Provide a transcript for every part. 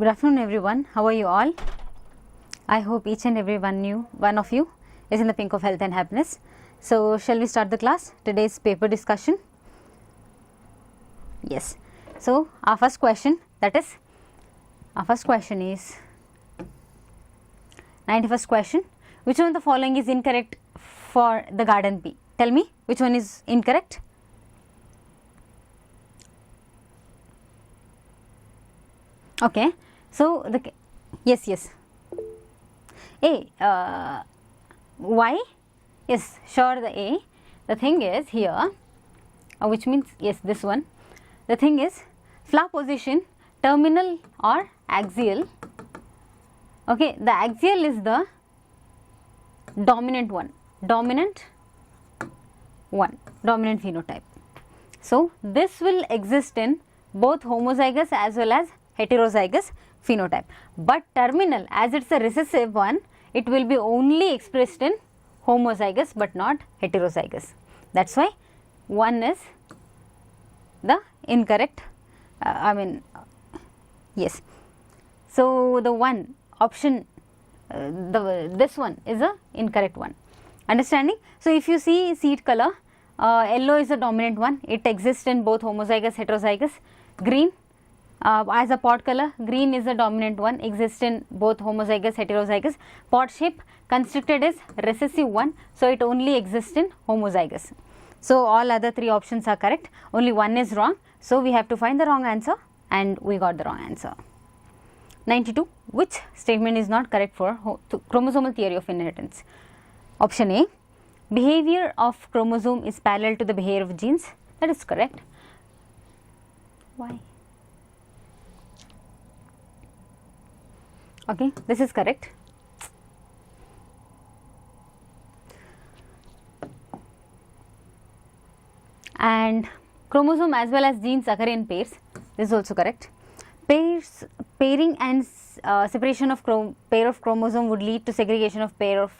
Good afternoon everyone, how are you all? I hope each and every one of you is in the pink of health and happiness. So shall we start the class? Today's paper discussion. Yes. So our first question is 91st question. Which one of the following is incorrect for the garden P? Tell me which one is incorrect. Okay. So yes. A. Why? Yes, sure, the A. The thing is here, which means yes, this one. The thing is flower position, terminal or axial. Okay, the axial is the dominant phenotype. So this will exist in both homozygous as well as heterozygous phenotype, but terminal, as it's a recessive one, it will be only expressed in homozygous but not heterozygous. That's why one is the incorrect, yes. So the one option, this one is a incorrect one. Understanding? So if you see seed color, yellow is the dominant one. It exists in both homozygous, heterozygous. Green, as a pod color, green is the dominant one, exists in both homozygous, heterozygous. Pod shape, constricted is recessive one, so it only exists in homozygous. So all other three options are correct, only one is wrong. So we have to find the wrong answer, and we got the wrong answer. 92. Which statement is not correct for chromosomal theory of inheritance? Option A. Behavior of chromosome is parallel to the behavior of genes. That is correct. Why? Okay, this is correct. And chromosome as well as genes occur in pairs. This is also correct. Pairing and separation of pair of chromosome would lead to segregation of pair of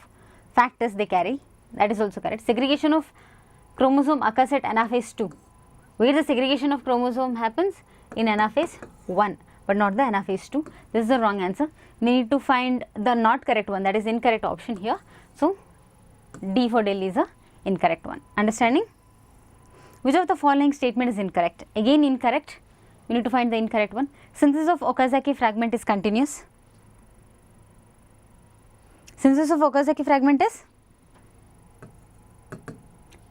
factors they carry. That is also correct. Segregation of chromosome occurs at anaphase 2. Where the segregation of chromosome happens? In anaphase 1, but not the anaphase 2. This is the wrong answer. We need to find the not correct one, that is incorrect option here. So D for Delhi is the incorrect one. Understanding? Which of the following statement is incorrect? Again incorrect. We need to find the incorrect one. Synthesis of Okazaki fragment is continuous. Synthesis of Okazaki fragment is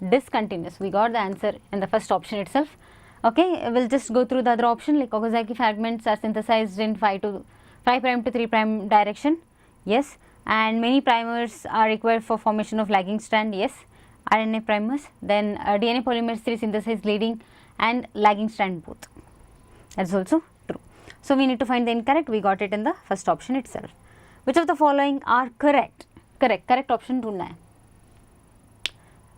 discontinuous. We got the answer in the first option itself. Okay, we'll just go through the other option, like Okazaki fragments are synthesized in 5' to 3' direction. Yes. And many primers are required for formation of lagging strand. Yes. RNA primers. Then DNA polymerase 3 synthesize leading and lagging strand both. That's also true. So we need to find the incorrect. We got it in the first option itself. Which of the following are correct? Correct option ढूंढना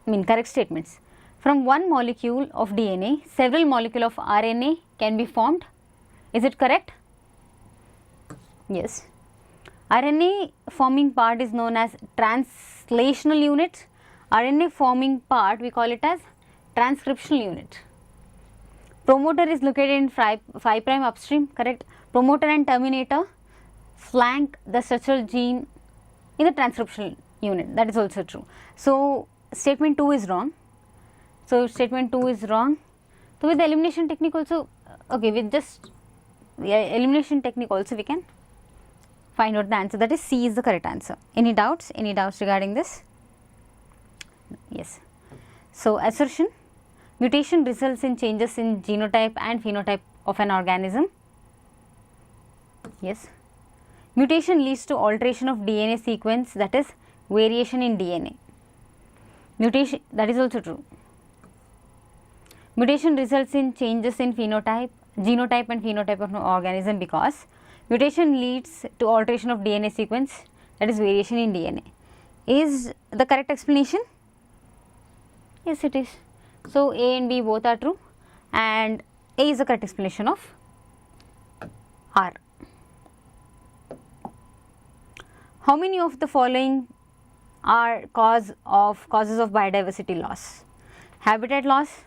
है. Correct statements. From one molecule of DNA, several molecules of RNA can be formed. Is it correct? Yes. RNA forming part is known as translational unit. RNA forming part, we call it as transcriptional unit. Promoter is located in 5' upstream, correct. Promoter and terminator flank the structural gene in the transcriptional unit. That is also true. So statement 2 is wrong. So statement 2 is wrong. So with the elimination technique also, okay, with just elimination technique also we can find out the answer. That is C is the correct answer. Any doubts? Any doubts regarding this? Yes. So assertion. Mutation results in changes in genotype and phenotype of an organism. Yes. Mutation leads to alteration of DNA sequence, that is variation in DNA. Mutation, that is also true. Mutation results in changes in genotype and phenotype of an organism because mutation leads to alteration of DNA sequence, that is variation in DNA. Is the correct explanation? Yes, it is. So A and B both are true, and A is the correct explanation of R. How many of the following are causes of biodiversity loss? Habitat loss?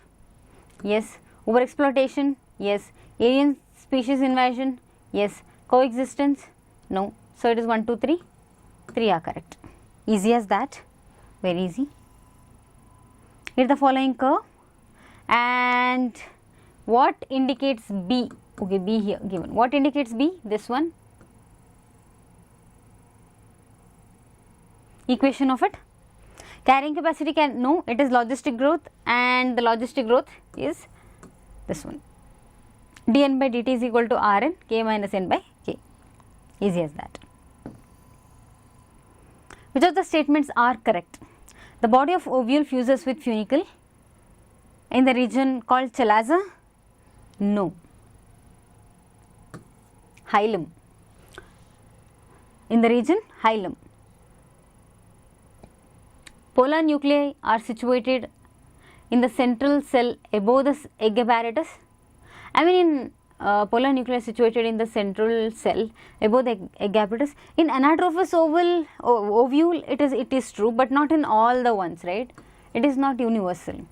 Yes. Overexploitation? Yes. Alien species invasion? Yes. Coexistence? No. So it is 1, 2, 3. 3 are correct. Easy as that. Very easy. Here's the following curve. And what indicates B? Okay, B here given. What indicates B? This one. Equation of it. Carrying capacity can, no, it is logistic growth, and the logistic growth is this one. dN by dt is equal to Rn, k minus n by k. Easy as that. Which of the statements are correct? The body of ovule fuses with funicle in the region called chalaza? No. Hilum. In the region hilum. Polar nuclei are situated in the central cell above the egg apparatus. I mean, in polar nuclei situated in the central cell above the egg apparatus. In anatrophous ovule, it is true, but not in all the ones, right? It is not universal.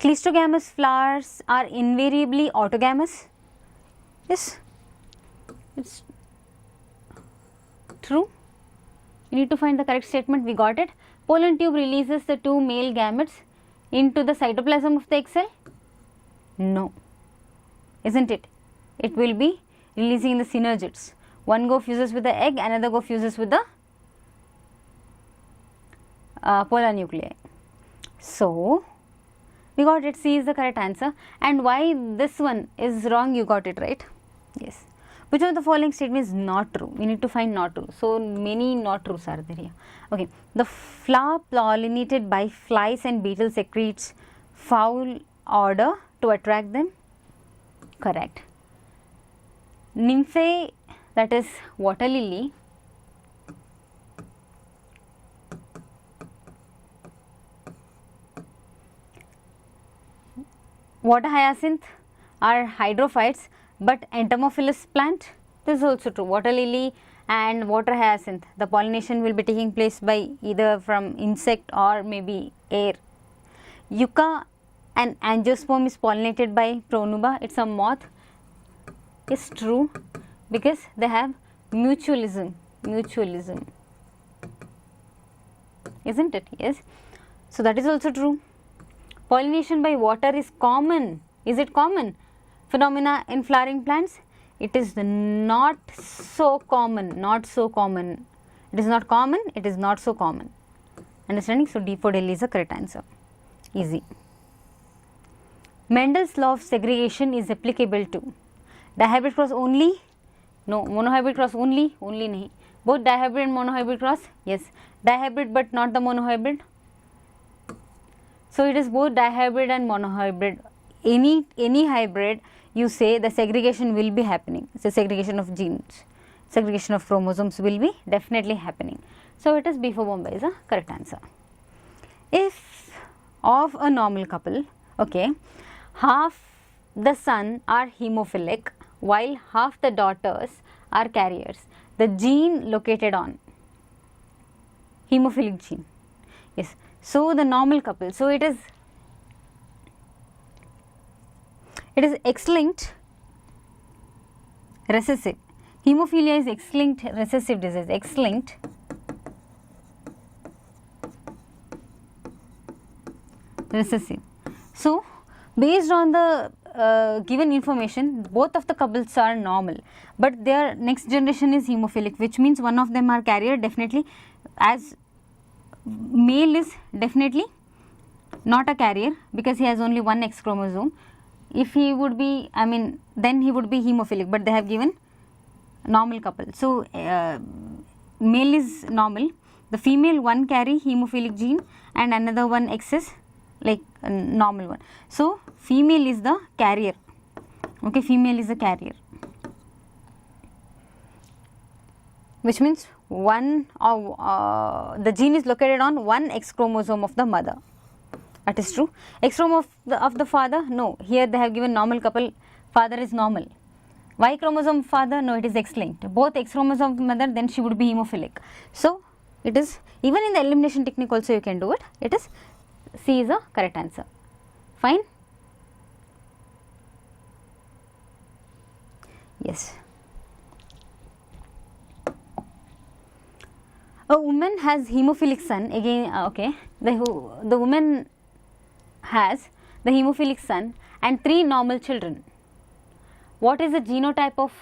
Cleistogamous flowers are invariably autogamous. Yes, it's true. You need to find the correct statement. We got it. Pollen tube releases the 2 male gametes into the cytoplasm of the egg cell? No, isn't it? It will be releasing the synergids. One go fuses with the egg, another go fuses with the polar nuclei. So, we got it. C is the correct answer. And why this one is wrong, you got it right. Yes. Which of the following statement is not true? We need to find not true. So, many not truths are there here. Okay. The flower pollinated by flies and beetles secretes foul odor to attract them? Correct. Nymphae, that is water lily, water hyacinth are hydrophytes, but entomophilous plant. This is also true. Water lily and water hyacinth, the pollination will be taking place by either from insect or maybe air. Yucca and angiosperm is pollinated by pronuba. It's a moth. Is true because they have mutualism, isn't it? Yes. So that is also true. Pollination by water is common. Is it common phenomena in flowering plants? It is not so common, not so common. It is not common, it is not so common. Understanding? So D for Delhi is the correct answer. Easy. Mendel's law of segregation is applicable to dihybrid cross only? No. Monohybrid cross only? Only nahi. Both dihybrid and monohybrid cross? Yes. Dihybrid but not the monohybrid. So it is both dihybrid and monohybrid. Any hybrid, you say the segregation will be happening. So segregation of genes, segregation of chromosomes will be definitely happening. So it is B for Bombay is the correct answer. If of a normal couple, okay, half the son are hemophilic while half the daughters are carriers, the gene located on hemophilic gene. Yes. So the normal couple, so it is X-linked recessive. Hemophilia is X-linked recessive disease. X-linked recessive. So based on the given information, both of the couples are normal, but their next generation is hemophilic, which means one of them are carrier definitely, as male is definitely not a carrier because he has only one X chromosome. If he would be, I mean, then he would be hemophilic, but they have given normal couple. So male is normal, the female one carry hemophilic gene and another one X is like a normal one. So female is the carrier. Okay, female is the carrier, which means one of the gene is located on one X chromosome of the mother. That is true. X chromosome of the father, no. Here they have given normal couple, father is normal. Y chromosome father, no, it is X-linked. Both X chromosome of mother, then she would be hemophilic. So it is, even in the elimination technique also you can do it. It is C is the correct answer. Fine. Yes. A woman has hemophilic son, again okay, the woman has the hemophilic son and 3 normal children. What is the genotype of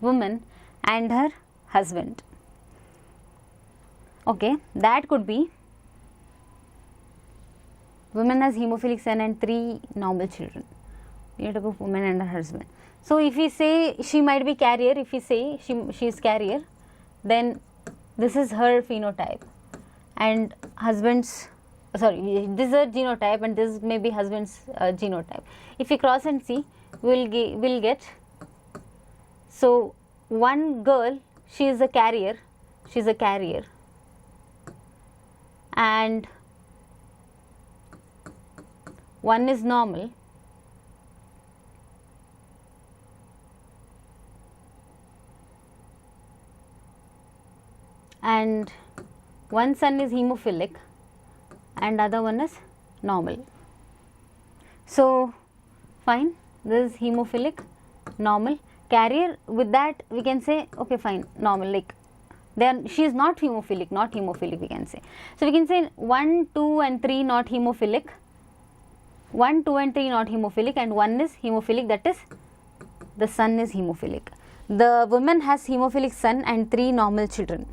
woman and her husband? Okay, that could be woman has hemophilic son and 3 normal children. Genotype of woman and her husband. So if we say she might be carrier, if we say she is carrier, then this is her phenotype and husband's, sorry, this is her genotype and this may be husband's genotype. If we cross and see, we'll get, so one girl, she is a carrier, and one is normal, and one son is hemophilic and other one is normal. So fine, this is hemophilic, normal, carrier. With that we can say okay fine, normal, like then she is not hemophilic we can say. So we can say 1, 2 and 3 not hemophilic, 1, 2 and 3 not hemophilic, and 1 is hemophilic, that is the son is hemophilic. The woman has hemophilic son and 3 normal children.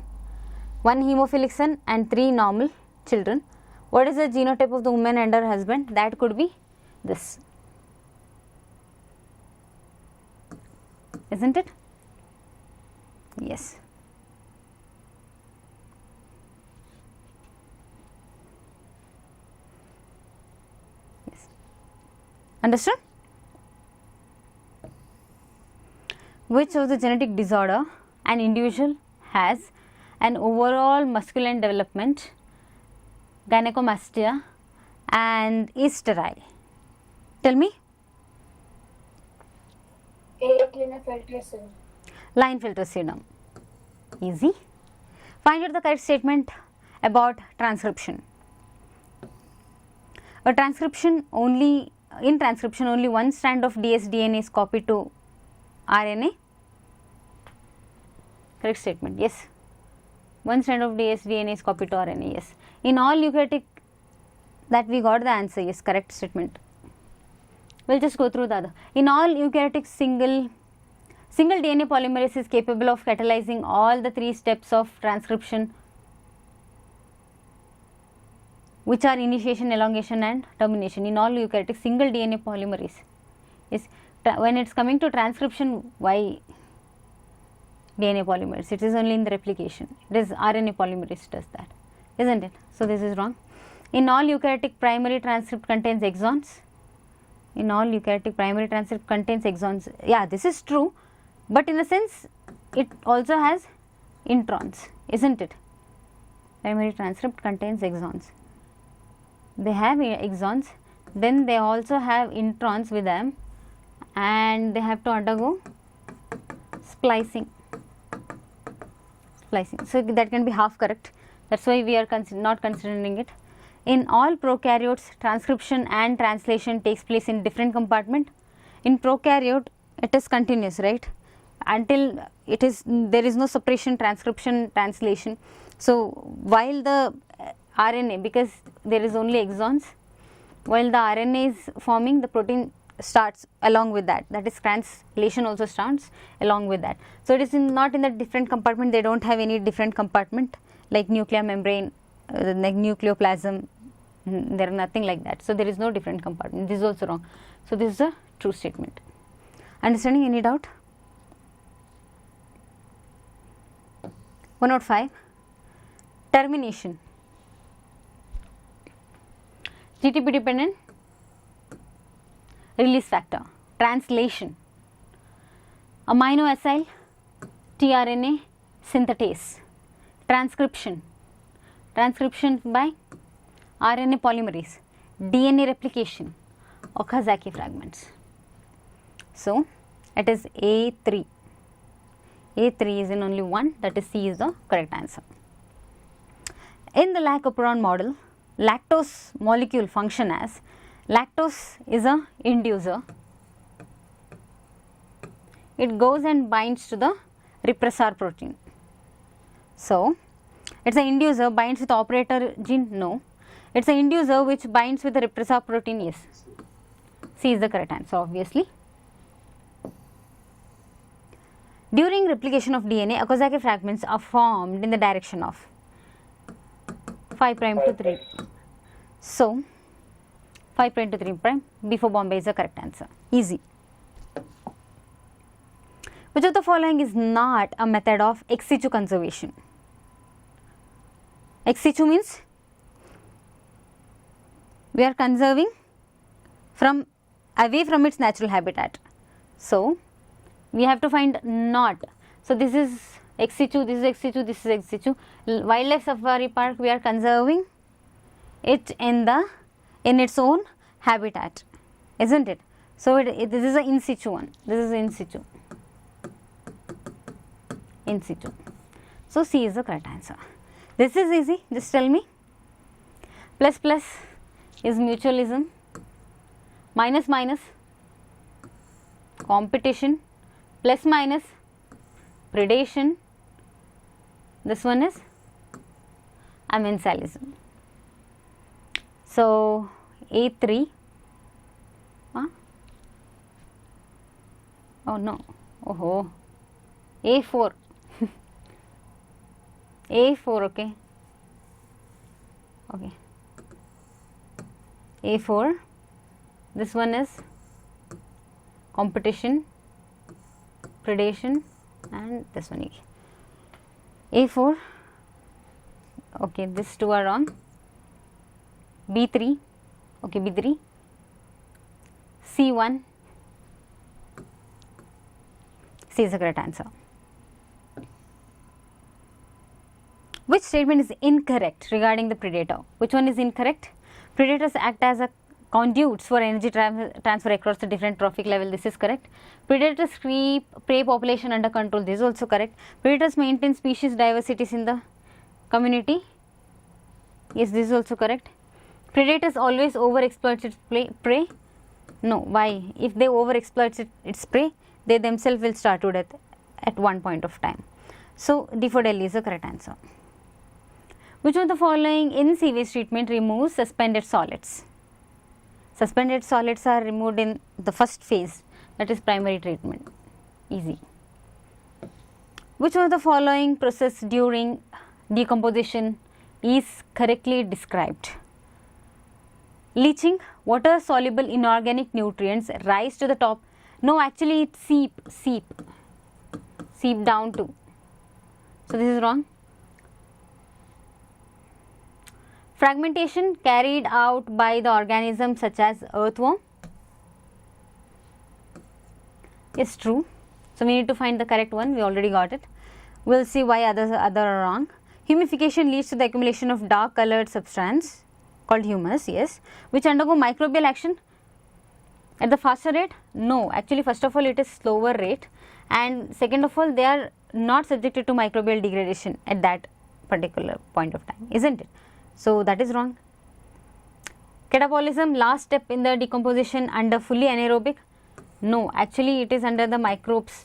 1 hemophilic son and 3 normal children. What is the genotype of the woman and her husband? That could be this, isn't it? Yes. Yes. Understood? Which of the genetic disorder an individual has an overall masculine development, gynecomastia, and is sterile? Tell me. Klinefelter syndrome. Klinefelter syndrome. Easy. Find out the correct statement about transcription. In transcription only one strand of dsDNA is copied to RNA. Correct statement, yes. One strand of dsDNA is copied to RNA, yes. In all eukaryotic, that we got the answer, yes, correct statement. We'll just go through the other. In all eukaryotic, single DNA polymerase is capable of catalyzing all the 3 steps of transcription, which are initiation, elongation and termination. In all eukaryotic, single DNA polymerase is, when it's coming to transcription, why DNA polymerase? It is only in the replication. It is RNA polymerase does that, isn't it? So this is wrong. In all eukaryotic, primary transcript contains exons. In all eukaryotic, primary transcript contains exons. Yeah, this is true, but in a sense it also has introns, isn't it? Primary transcript contains exons. They have exons, then they also have introns with them, and they have to undergo splicing. So that can be half correct. That's why we are not considering it. In all prokaryotes, transcription and translation takes place in different compartment. In prokaryote, it is continuous, right? Until there is no separation, transcription, translation. So while the RNA, because there is only exons, while the RNA is forming, the protein starts along with that. That is, translation also starts along with that. So it is not in the different compartment. They don't have any different compartment like nuclear membrane, like nucleoplasm. There are nothing like that. So there is no different compartment. This is also wrong. So this is a true statement. Understanding? Any doubt? 105. Termination. GTP dependent release factor. Translation. Amino acyl tRNA synthetase. Transcription. Transcription by RNA polymerase. DNA replication. Okazaki fragments. So it is A3. A3 is in only one, that is C is the correct answer. In the Lac-Operon model, lactose molecule function as, lactose is a inducer. It goes and binds to the repressor protein. So It's an inducer, binds with operator gene, no. It's an inducer which binds with the repressor protein, yes. C is the correct answer, obviously. During replication of DNA, Okazaki fragments are formed in the direction of 5 prime to 3. So, 5 prime to 3 prime, B4 Bombay is the correct answer. Easy. Which of the following is not a method of ex situ conservation? Ex situ means we are conserving from away from its natural habitat. So, we have to find not. So, this is ex situ, this is ex situ, this is ex situ. Wildlife safari park, we are conserving it in its own habitat, isn't it? So, this is an in situ one, this is in situ. In situ. So, C is the correct answer. This is easy, just tell me. Plus plus is mutualism, minus minus competition, plus minus predation, this one is amensalism. So, A3, oh no, oh, A4, A4, okay, okay, A4, this one is competition, predation, and this one A4, okay, these two are wrong. B3, okay, B3, C1, C is the correct answer. Which statement is incorrect regarding the predator? Which one is incorrect? Predators act as a conduits for energy transfer across the different trophic level. This is correct. Predators keep prey population under control. This is also correct. Predators maintain species diversities in the community. Yes, this is also correct. Predators always overexploit its prey. No, why? If they overexploit its prey, they themselves will starve to death at one point of time. So, D for Delhi is the correct answer. Which of the following in sewage treatment removes suspended solids? Suspended solids are removed in the first phase, that is primary treatment. Easy. Which of the following process during decomposition is correctly described? Leaching, water soluble inorganic nutrients rise to the top. No, actually it's seep down to. So, this is wrong. Fragmentation carried out by the organism such as earthworm. Yes, true. So, we need to find the correct one. We already got it. We will see why other are wrong. Humification leads to the accumulation of dark colored substance called humus, yes, which undergo microbial action at the faster rate. No, actually first of all it is slower rate, and second of all they are not subjected to microbial degradation at that particular point of time, isn't it? So, that is wrong. Catabolism, last step in the decomposition under fully anaerobic. No, actually it is under the microbes,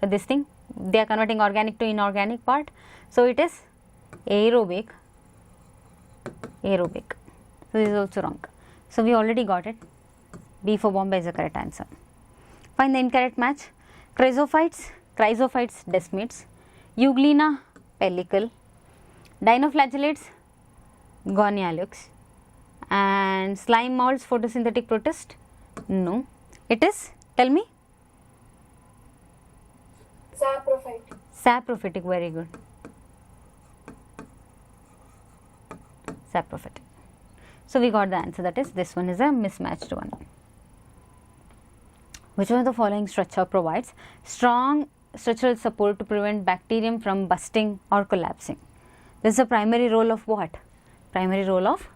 this thing, they are converting organic to inorganic part. So, it is aerobic. So, this is also wrong. So, we already got it. B for Bombay is the correct answer. Find the incorrect match. Chrysophytes, desmids, Euglena, pellicle, dinoflagellates, gonialux, and slime molds, photosynthetic protist. No, it is, tell me. Saprophyte. Saprophytic, very good. Saprophytic. So, we got the answer, that is this one is a mismatched one. Which one of the following structure provides strong structural support to prevent bacterium from busting or collapsing? This is the primary role of what? Primary role of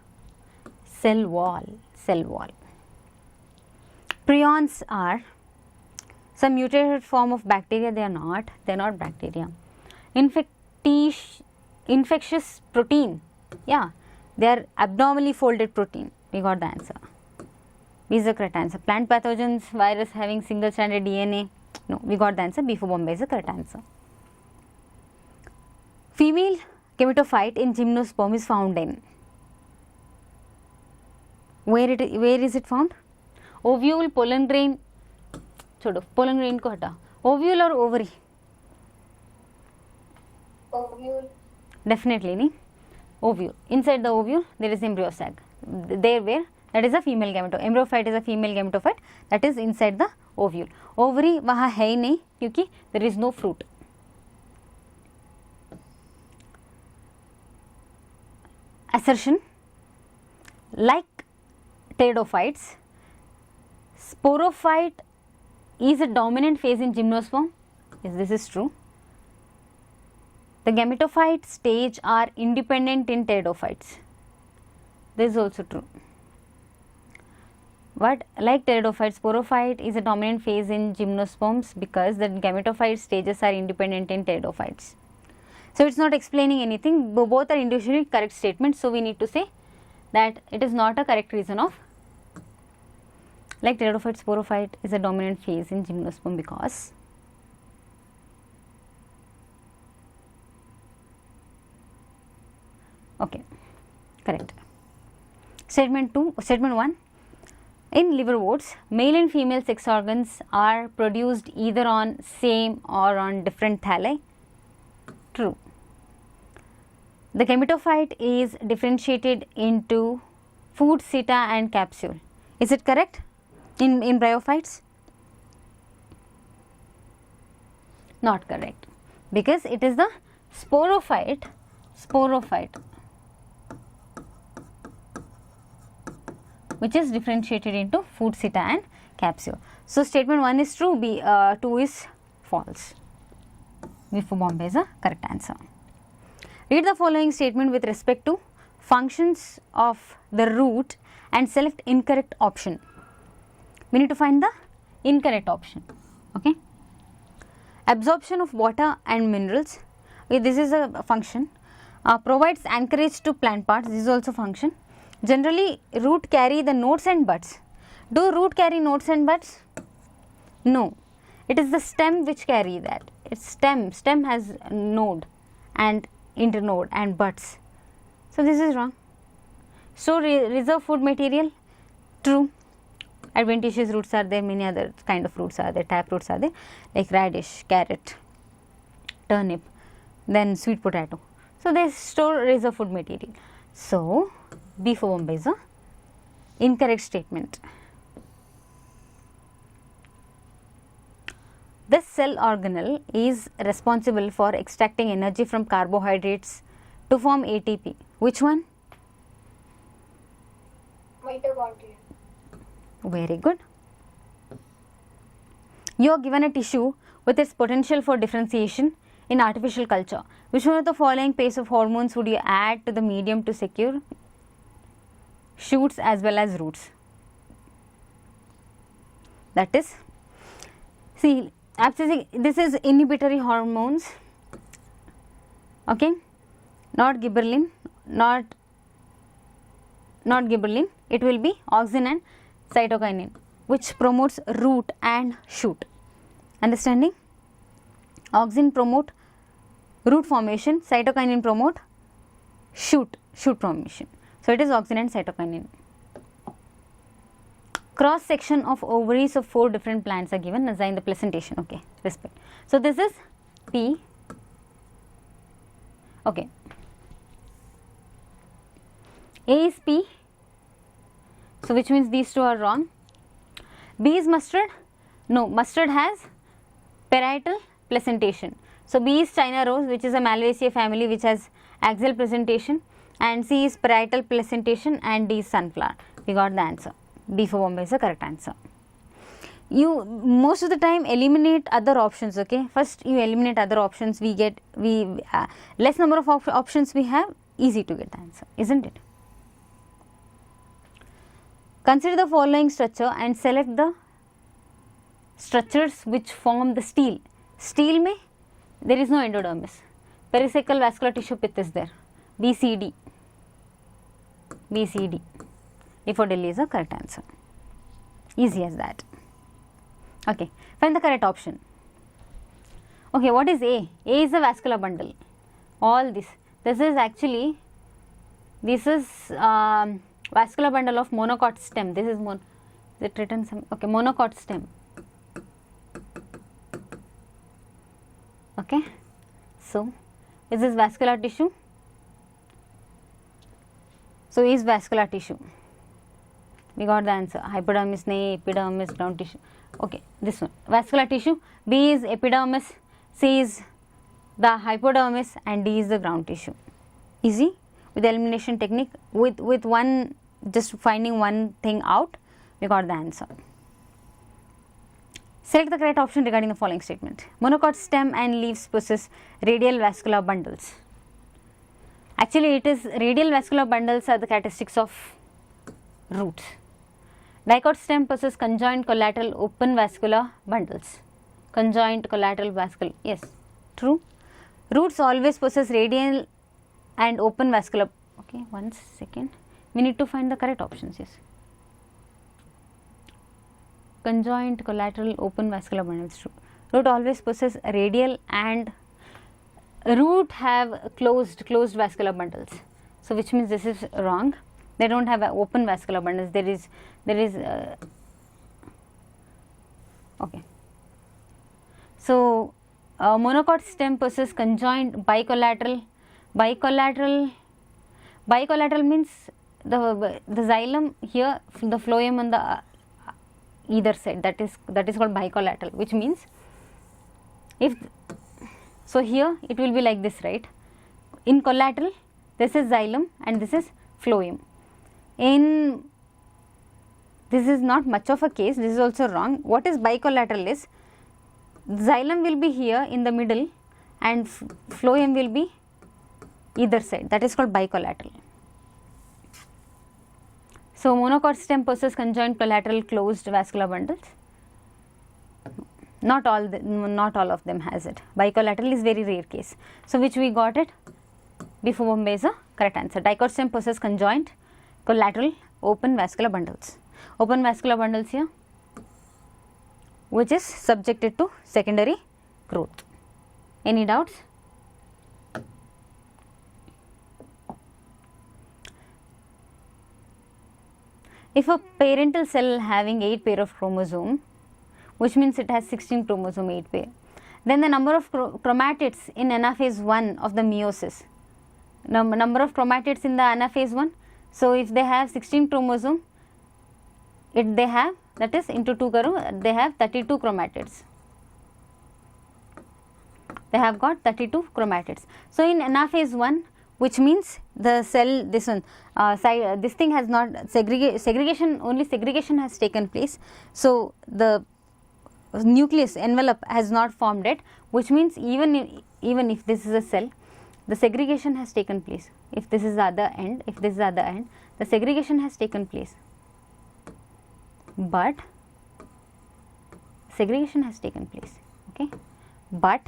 cell wall. Prions are some mutated form of bacteria. They are not bacteria. Infectious protein, yeah, they are abnormally folded protein. We got the answer. B is the correct answer. Plant pathogens, virus having single stranded DNA. No, we got the answer. B for Bombay is the correct answer. Female gametophyte in gymnosperm is found in? Where is it found? Ovule, pollen grain, छोड़ो pollen grain को हटा, ovule or ovary? Ovule. Definitely नहीं, ovule. Inside the ovule there is embryo sac. There where that is a female gametophyte. Embryophyte is a female gametophyte that is inside the ovule. Ovary वहाँ है ही नहीं क्योंकि there is no fruit. Assertion: like pteridophytes, sporophyte is a dominant phase in gymnosperm. Yes, this is true. The gametophyte stage are independent in pteridophytes. This is also true. But like pteridophyte, sporophyte is a dominant phase in gymnosperms because the gametophyte stages are independent in pteridophytes. So it is not explaining anything. Both are individually correct statements. So we need to say that it is not a correct reason of like pteridophyte, sporophyte is a dominant phase in gymnosperm because okay, correct. Statement 1. In liverworts, male and female sex organs are produced either on same or on different thalli. True. The gametophyte is differentiated into food seta and capsule. Is it correct in bryophytes? Not correct, because it is the sporophyte which is differentiated into food seta and capsule. So statement 1 is true, 2 is false. B for Bombay is a correct answer. Read the following statement with respect to functions of the root and select incorrect option. We need to find the incorrect option. Okay. Absorption of water and minerals. Okay, this is a function. Provides anchorage to plant parts. This is also function. Generally, root carry the nodes and buds. Do root carry nodes and buds? No. It is the stem which carry that. It's stem. Stem has node and internode and buds. So this is wrong. So reserve food material. True. Adventitious roots are there. Many other kind of roots are there. Tap roots are there, like radish, carrot, turnip, then sweet potato. So they store reserve food material. So B for Bombay is a incorrect statement. This cell organelle is responsible for extracting energy from carbohydrates to form ATP. Which one? Mitochondria. Very good. You are given a tissue with its potential for differentiation in artificial culture. Which one of the following pairs of hormones would you add to the medium to secure shoots as well as roots? That is, see, this is inhibitory hormones, okay, not gibberellin, not gibberellin, it will be auxin and cytokinin, which promotes root and shoot. Understanding? Auxin promote root formation, cytokinin promote shoot formation. So it is auxin and cytokinin. Cross section of ovaries of 4 different plants are given. Assign the placentation. Okay, respect. So this is P. Okay. A is P. So which means these two are wrong. B is mustard. No, mustard has parietal placentation. So B is China rose, which is a Malvaceae family which has axial placentation, and C is parietal placentation, and D is sunflower. We got the answer. B for Bombay is the correct answer. You most of the time eliminate other options. Okay, first you eliminate other options. We get less number of options we have, easy to get the answer, isn't it? Consider the following structure and select the structures which form the stele. Stele mein there is no endodermis. Pericycle vascular tissue pith is there. BCD. BCD. A for Delhi is the correct answer. Easy as that. Okay, find the correct option. Okay, what is A? A is the vascular bundle. All this this is actually, this is vascular bundle of monocot stem. This is is it written some, okay, monocot stem. Okay, so is this vascular tissue? So is vascular tissue. We got the answer. Hypodermis, epidermis, ground tissue. Okay, this one vascular tissue. B is epidermis, C is the hypodermis, and D is the ground tissue. Easy with the elimination technique. With one, just finding one thing out, we got the answer. Select the correct option regarding the following statement. Monocot stem and leaves possess radial vascular bundles. Actually, it is radial vascular bundles are the characteristics of roots. Dicot stem possess conjoint collateral open vascular bundles. Conjoint collateral vascular, yes, true. Roots always possess radial and open vascular. Okay, 1 second. We need to find the correct options. Yes. Conjoint collateral open vascular bundles. True. Root always possess radial and root have closed vascular bundles. So which means this is wrong. They don't have open vascular bundles. There is okay. So monocot stem possess conjoint bicollateral. Bicollateral means the xylem here, the phloem on the either side. That is called bicollateral, which means if so here it will be like this, right? In collateral, this is xylem and this is phloem. In this is not much of a case. This is also wrong. What is bicollateral is xylem will be here in the middle and phloem will be either side. That is called bicollateral. So monocot stem possess conjoint collateral closed vascular bundles. Not all of them has it. Bicollateral is very rare case. So which we got it? B for Bombay is a correct answer. Dicot stem possess conjoint collateral open vascular bundles. Open vascular bundles here, which is subjected to secondary growth. Any doubts? If a parental cell having 8 pair of chromosome, which means it has 16 chromosome 8 pair, then the number of chromatids in anaphase 1 of the meiosis, number of chromatids in the anaphase 1, so if they have 16 chromosome, they have, that is into 2 they have 32 chromatids. They have got 32 chromatids. So in anaphase 1, which means the cell, this one, this thing has not segregation, only segregation has taken place. So the nucleus envelope has not formed yet, which means even if this is a cell, the segregation has taken place. If this is the other end, the segregation has taken place. But segregation has taken place, okay, but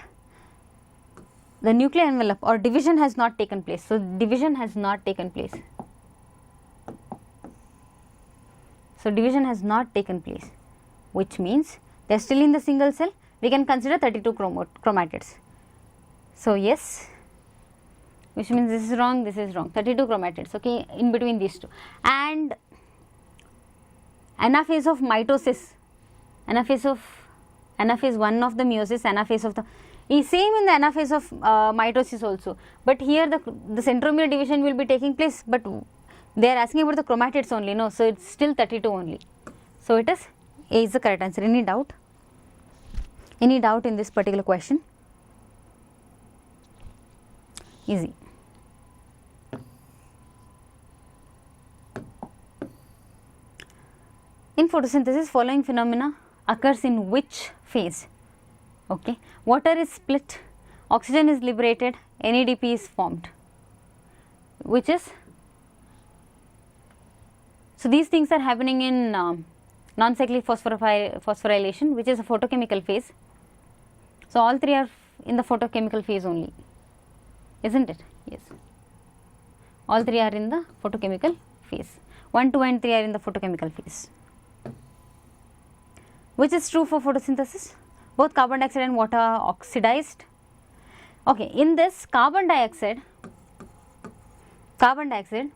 the nuclear envelope or division has not taken place. So division has not taken place. So division has not taken place, which means they are still in the single cell. We can consider 32 chromatids. So yes, which means this is wrong, this is wrong. 32 chromatids, okay, in between these two. And anaphase of mitosis, anaphase 1 of the meiosis, anaphase of the is same in the anaphase of mitosis also, but here the centromere division will be taking place, but they are asking about the chromatids only, no, so it's still 32 only. So it is A is the correct answer. Any doubt? Any doubt in this particular question? Easy. In photosynthesis, following phenomena occurs in which phase? Okay, water is split, oxygen is liberated, NADP is formed, which is, so these things are happening in non-cyclic phosphorylation, which is a photochemical phase. So all three are in the photochemical phase only, isn't it? Yes, all three are in the photochemical phase. 1, 2 and 3 are in the photochemical phase. Which is true for photosynthesis? Both carbon dioxide and water are oxidized. Okay, in this carbon dioxide carbon dioxide,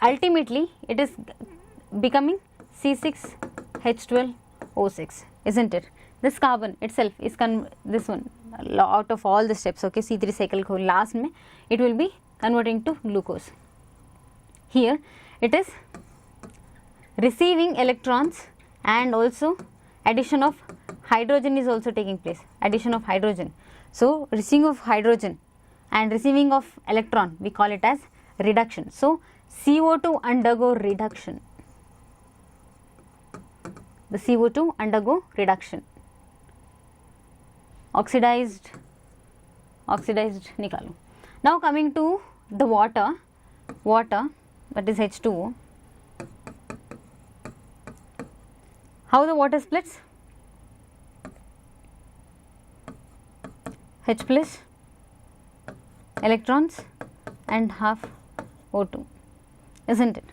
ultimately it is becoming C6H12O6, isn't it? This carbon itself is this one out of all the steps, okay, C3 cycle ko last mein it will be converting to glucose. Here it is receiving electrons, and also addition of hydrogen is also taking place, addition of hydrogen. So receiving of hydrogen and receiving of electron, we call it as reduction. So CO2 undergo reduction, the CO2 undergo reduction, oxidized nikalo. Now coming to the water, that is H2O. How the water splits? H plus electrons and half O2, isn't it?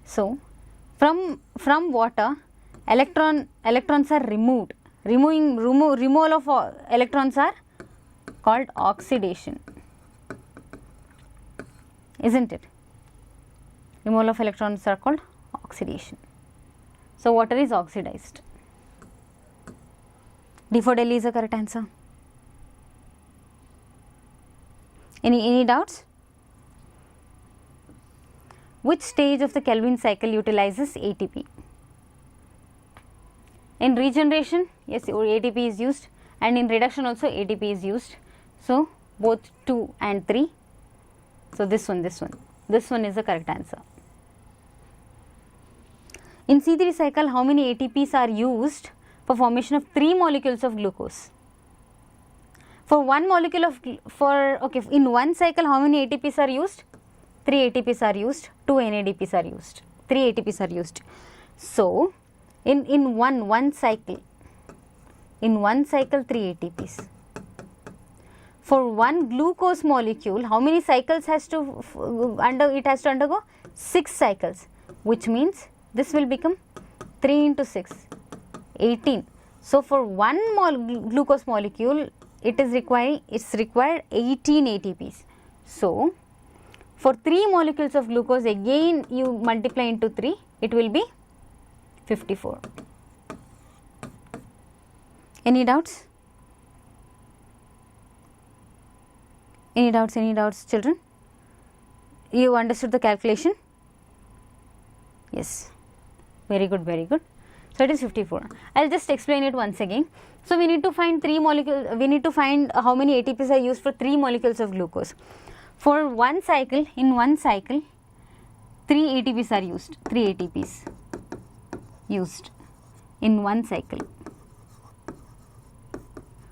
So from water, electrons are removed. Removal of electrons are called oxidation, isn't it? Removal of electrons are called oxidation. So water is oxidized. D for Delhi is the correct answer. Any doubts? Which stage of the Kelvin cycle utilizes ATP? In regeneration, yes, ATP is used, and in reduction also ATP is used. So both 2 and 3. So this one is the correct answer. In C3 cycle, how many ATPs are used for formation of 3 molecules of glucose? For one molecule of, in one cycle, how many ATPs are used? 3 ATPs are used, 2 NADPs are used, 3 ATPs are used. So in one cycle, 3 ATPs. For one glucose molecule, how many cycles it has to undergo? 6 cycles, which means this will become 3 into 6, 18. So for one glucose molecule, it's required 18 ATPs. So for 3 molecules of glucose, again you multiply into 3, it will be 54. Any doubts? Any doubts, children? You understood the calculation? Yes. Very good, very good. So it is 54. I'll just explain it once again. So we need to find 3 molecules, we need to find how many ATPs are used for 3 molecules of glucose. For one cycle, in one cycle, 3 ATPs are used, 3 ATPs used in one cycle.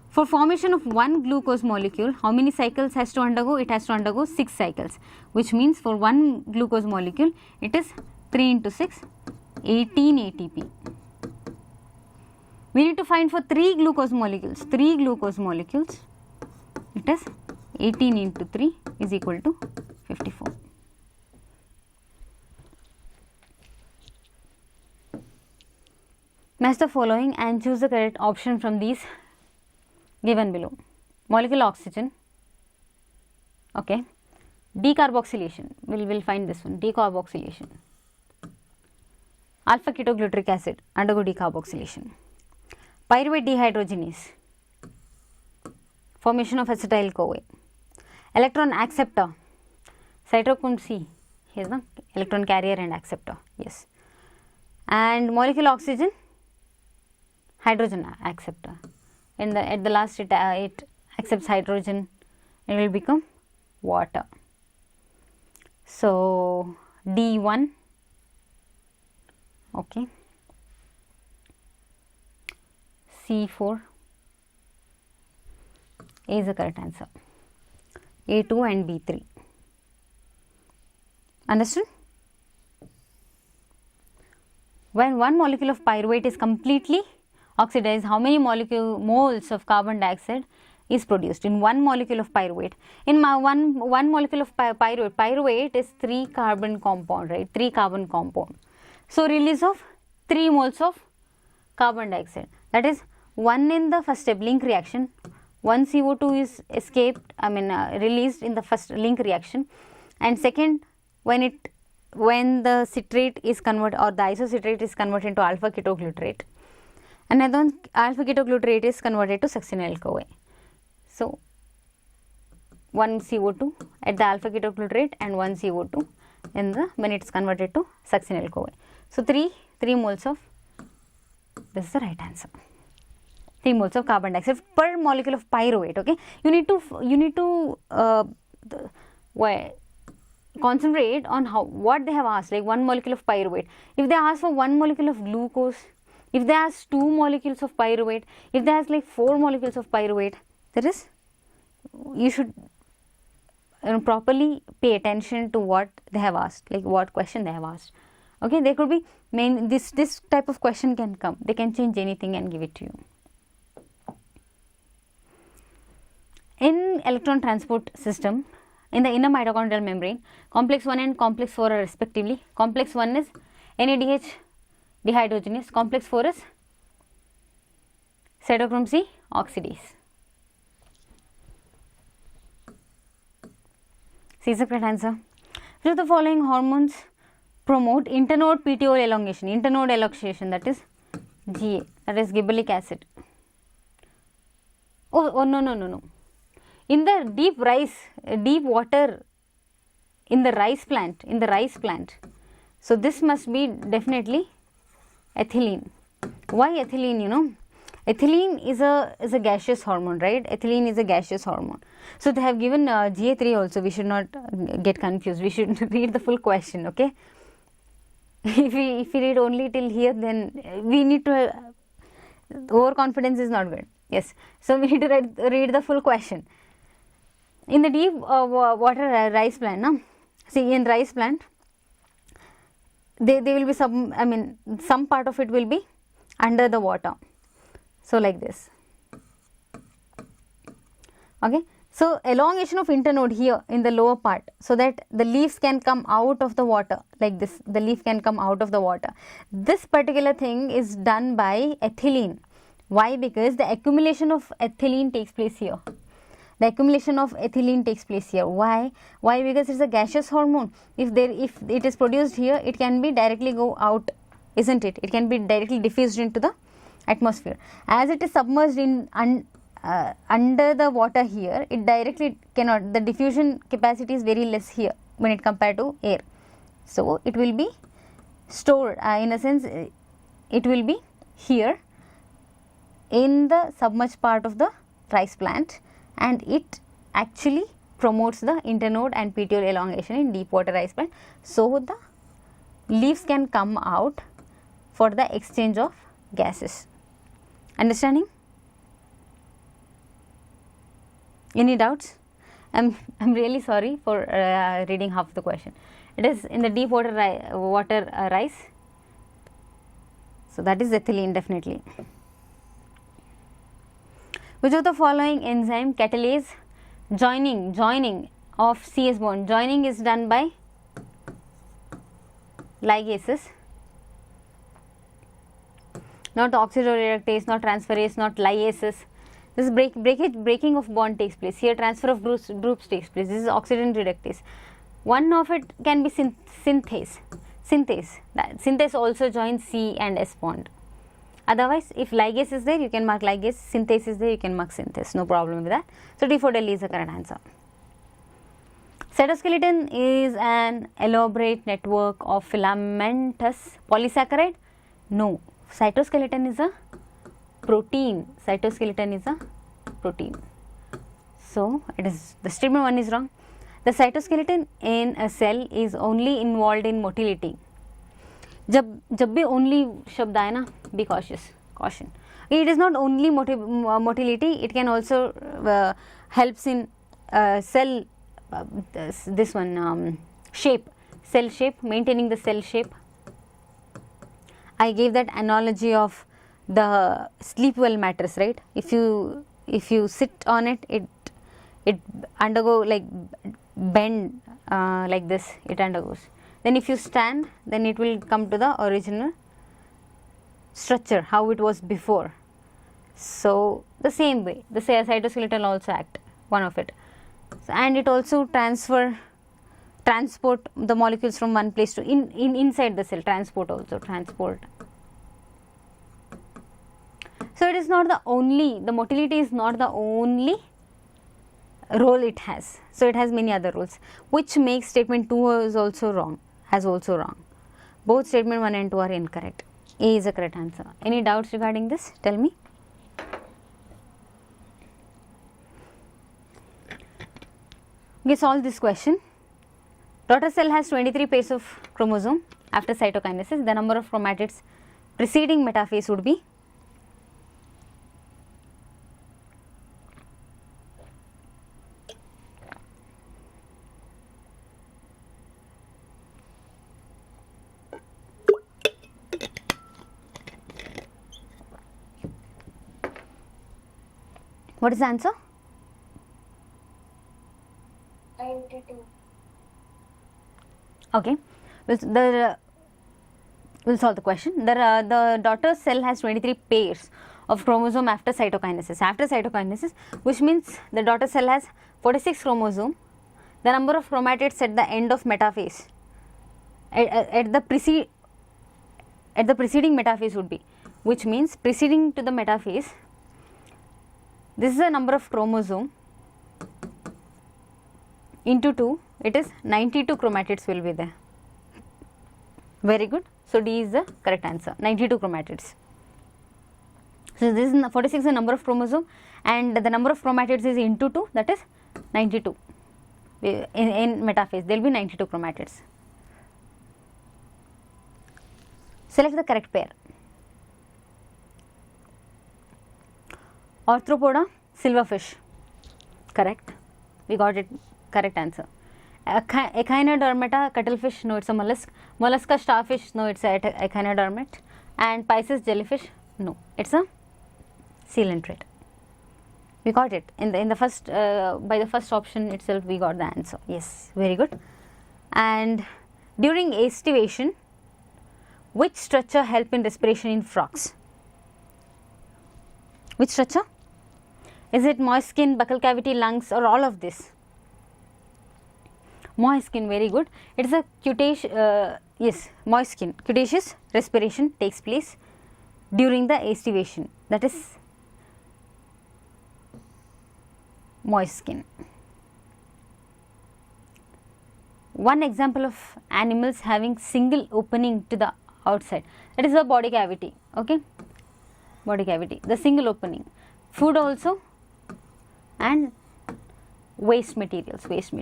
For formation of one glucose molecule, how many cycles has to undergo? It has to undergo 6 cycles, which means for one glucose molecule, it is 3 into 6, 18 ATP. We need to find for 3 glucose molecules, it is 18 into 3 is equal to 54. Match the following and choose the correct option from these given below. Molecule oxygen, okay, decarboxylation, we'll find this one, decarboxylation. Alpha ketogluteric acid undergo decarboxylation. Pyruvate dehydrogenase, formation of acetyl CoA. Electron acceptor, cytochrome C, here's the electron carrier and acceptor, yes. And molecule oxygen, hydrogen acceptor. At the last it accepts hydrogen, it will become water. So D1, okay, C4, A is the correct answer, A2 and B3. Understood? When one molecule of pyruvate is completely oxidized, how many moles of carbon dioxide is produced in one molecule of pyruvate? In one molecule of pyruvate is 3 carbon compound, right? 3 carbon compound. So release of 3 moles of carbon dioxide, that is 1 in the first step link reaction, one CO2 is escaped, released in the first link reaction, and second, when the citrate is converted, or the isocitrate is converted into alpha ketoglutarate, and another one, alpha ketoglutarate is converted to succinyl CoA. So one CO2 at the alpha ketoglutarate and one CO2 in the when it is converted to succinyl CoA. So 3 moles of, this is the right answer, 3 moles of carbon dioxide per molecule of pyruvate. Okay, you need to concentrate on what they have asked, like 1 molecule of pyruvate. If they ask for 1 molecule of glucose, if they ask 2 molecules of pyruvate, if they ask like 4 molecules of pyruvate, you should properly pay attention to what they have asked, like what question they have asked. Okay, there could be this type of question can come, they can change anything and give it to you. In electron transport system, in the inner mitochondrial membrane, complex 1 and complex 4 are respectively. Complex 1 is NADH dehydrogenase, complex 4 is cytochrome C oxidase. C is the correct answer. Which of the following hormones promote internode petiole elongation? Internode elongation, that is GA, that is gibberellic acid. Oh no. In the deep water in the rice plant, so this must be definitely ethylene. Why ethylene? Ethylene is a gaseous hormone, right? Ethylene is a gaseous hormone. So they have given GA3 also. We should not get confused. We should read the full question. Okay. If we read only till here, then we need to. Overconfidence is not good. Yes. So we need to read the full question. In the deep water rice plant, no? See, in rice plant, they will be some part of it will be under the water. So like this. Okay. So elongation of internode here in the lower part, so that the leaves can come out of the water, like this. The leaf can come out of the water. This particular thing is done by ethylene. Why? Because the accumulation of ethylene takes place here. The accumulation of ethylene takes place here. Why? Because it's a gaseous hormone. If it is produced here, it can be directly go out, isn't it? It can be directly diffused into the atmosphere. As it is submerged in under the water here, it directly cannot. The diffusion capacity is very less here when it compared to air. So it will be stored. In a sense, it will be here in the submerged part of the rice plant, and it actually promotes the internode and petiole elongation in deep water rice plant, so the leaves can come out for the exchange of gases. Understanding? Any doubts? I'm really sorry for reading half the question. It is in the deep water rice, so that is ethylene definitely. Which of the following enzyme catalase joining of CS bond? Joining is done by ligases, not oxidoreductase, not transferase, not lyases. This breaking of bond takes place. Here transfer of groups takes place. This is oxidant reductase. One of it can be synthase. Synthase also joins C and S bond. Otherwise, if ligase is there, you can mark ligase. Synthase is there, you can mark synthase. No problem with that. So D4 Delhi is the correct answer. Cytoskeleton is an elaborate network of filamentous polysaccharide. No, cytoskeleton is a protein. Cytoskeleton is a protein. So it is, the statement 1 is wrong. The cytoskeleton in a cell is only involved in motility. जब भी only शब्द आए ना, be caution. It is not only motility, it can also helps in cell shape, cell shape, maintaining the cell shape. I gave that analogy of the sleep well mattress, right? If you sit on it, it undergo like bend like this, it undergoes. Then if you stand, then it will come to the original structure, how it was before. So the same way the cytoskeleton also act, one of it, and it also transport the molecules from one place to inside the cell, transport. So it is not the only, the motility is not the only role it has. So it has many other roles, which makes statement 2 is also wrong, Both statement 1 and 2 are incorrect. A is the correct answer. Any doubts regarding this? Tell me. Okay, solve this question. Daughter cell has 23 pairs of chromosome after cytokinesis. The number of chromatids preceding metaphase would be? What is the answer? 92. Okay, we'll solve the question. The daughter cell has 23 pairs of chromosome after cytokinesis, which means the daughter cell has 46 chromosome. The number of chromatids at the end of metaphase, at the preceding metaphase would be, which means preceding to the metaphase, this is the number of chromosome into 2, it is 92 chromatids will be there. Very good. So D is the correct answer, 92 chromatids. So this is 46 is the number of chromosome, and the number of chromatids is into 2, that is 92. In metaphase there will be 92 chromatids. Select the correct pair. Arthropoda, silverfish. Correct. We got it. Correct answer. Echinodermata, cuttlefish. No, it's a mollusk. Mollusca, starfish. No, it's a echinodermat. And Pisces, jellyfish. No, it's a coelenterates. We got it in the first by the first option itself. We got the answer. Yes, very good. And during aestivation, which structure help in respiration in frogs? Which structure? Is it moist skin, buccal cavity, lungs, or all of this? Moist skin, very good. It is a cutaceous, yes, moist skin. Cutaceous respiration takes place during the aestivation, that is moist skin. One example of animals having single opening to the outside, that is the body cavity. Okay, body cavity, the single opening. Food also, and waste materials, waste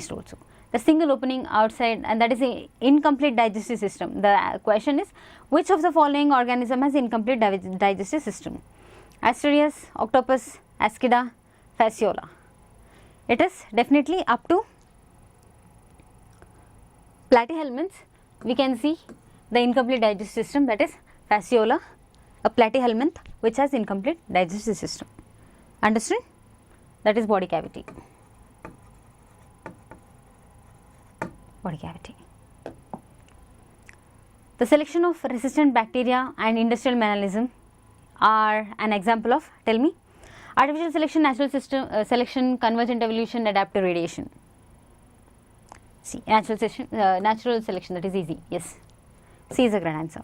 also. The single opening outside, and that is a incomplete digestive system. The question is, which of the following organism has incomplete digestive system? Asterias, octopus, ascida, fasciola. It is definitely up to platyhelminths. We can see the incomplete digestive system, that is fasciola, a platyhelminth which has incomplete digestive system. Understood? That is body cavity. Body cavity. The selection of resistant bacteria and industrial mannerism are an example of, tell me, artificial selection, natural system selection, convergent evolution, adaptive radiation. See, natural selection, that is easy. Yes, C is a correct answer.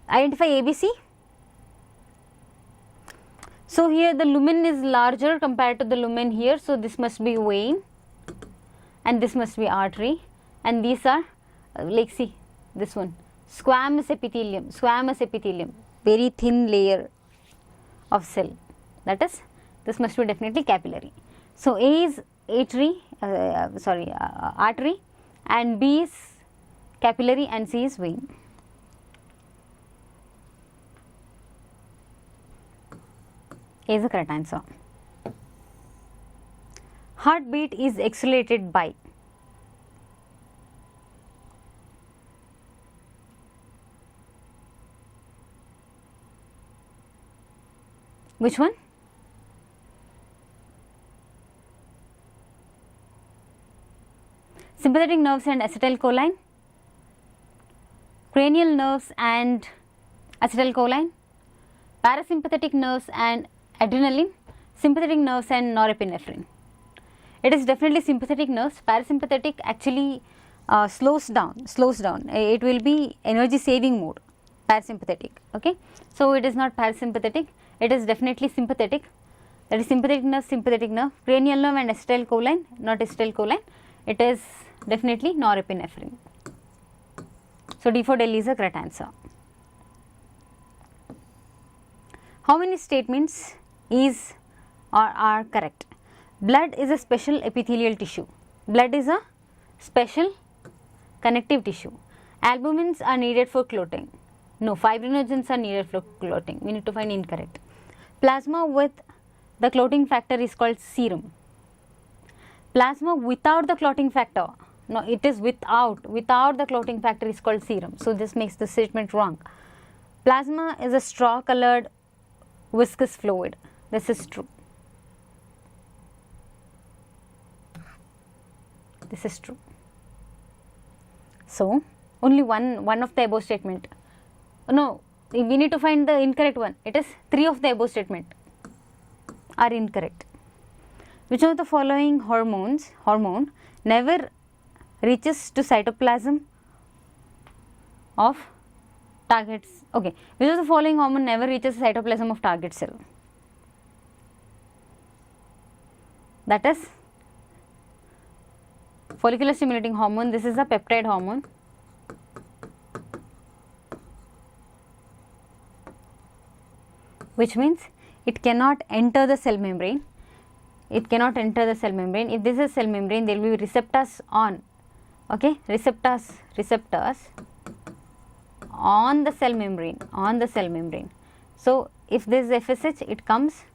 Identify ABC. So here the lumen is larger compared to the lumen here, so this must be vein and this must be artery, and these are like, see this one, squamous epithelium, very thin layer of cell, that is, this must be definitely capillary. So A is artery, and B is capillary, and C is vein. A is the correct answer. Heartbeat is accelerated by. Which one? Sympathetic nerves and acetylcholine, cranial nerves and acetylcholine, parasympathetic nerves and adrenaline, sympathetic nerves and norepinephrine. It is definitely sympathetic nerves. Parasympathetic actually slows down. It will be energy saving mode, parasympathetic. Okay, so it is not parasympathetic, it is definitely sympathetic. That is sympathetic nerve, cranial nerve and acetylcholine, not acetylcholine. It is definitely norepinephrine. So D for Delhi is a correct answer. How many statements is or are correct? Blood is a special epithelial tissue. Blood is a special connective tissue. Albumins are needed for clotting. No, fibrinogens are needed for clotting. We need to find incorrect. Plasma with the clotting factor is called serum. Plasma without the clotting factor, no, it is without the clotting factor is called serum. So this makes the statement wrong. Plasma is a straw colored viscous fluid. This is true. This is true. So only one of the above statement. No, we need to find the incorrect one. It is 3 of the above statement are incorrect. Which of the following hormone never reaches to cytoplasm of targets? Okay, which of the following hormone never reaches the cytoplasm of target cell? That is follicular stimulating hormone. This is a peptide hormone. Which means it cannot enter the cell membrane. It cannot enter the cell membrane. If this is cell membrane, there will be receptors on. Okay, receptors on the cell membrane. So if this is FSH, it comes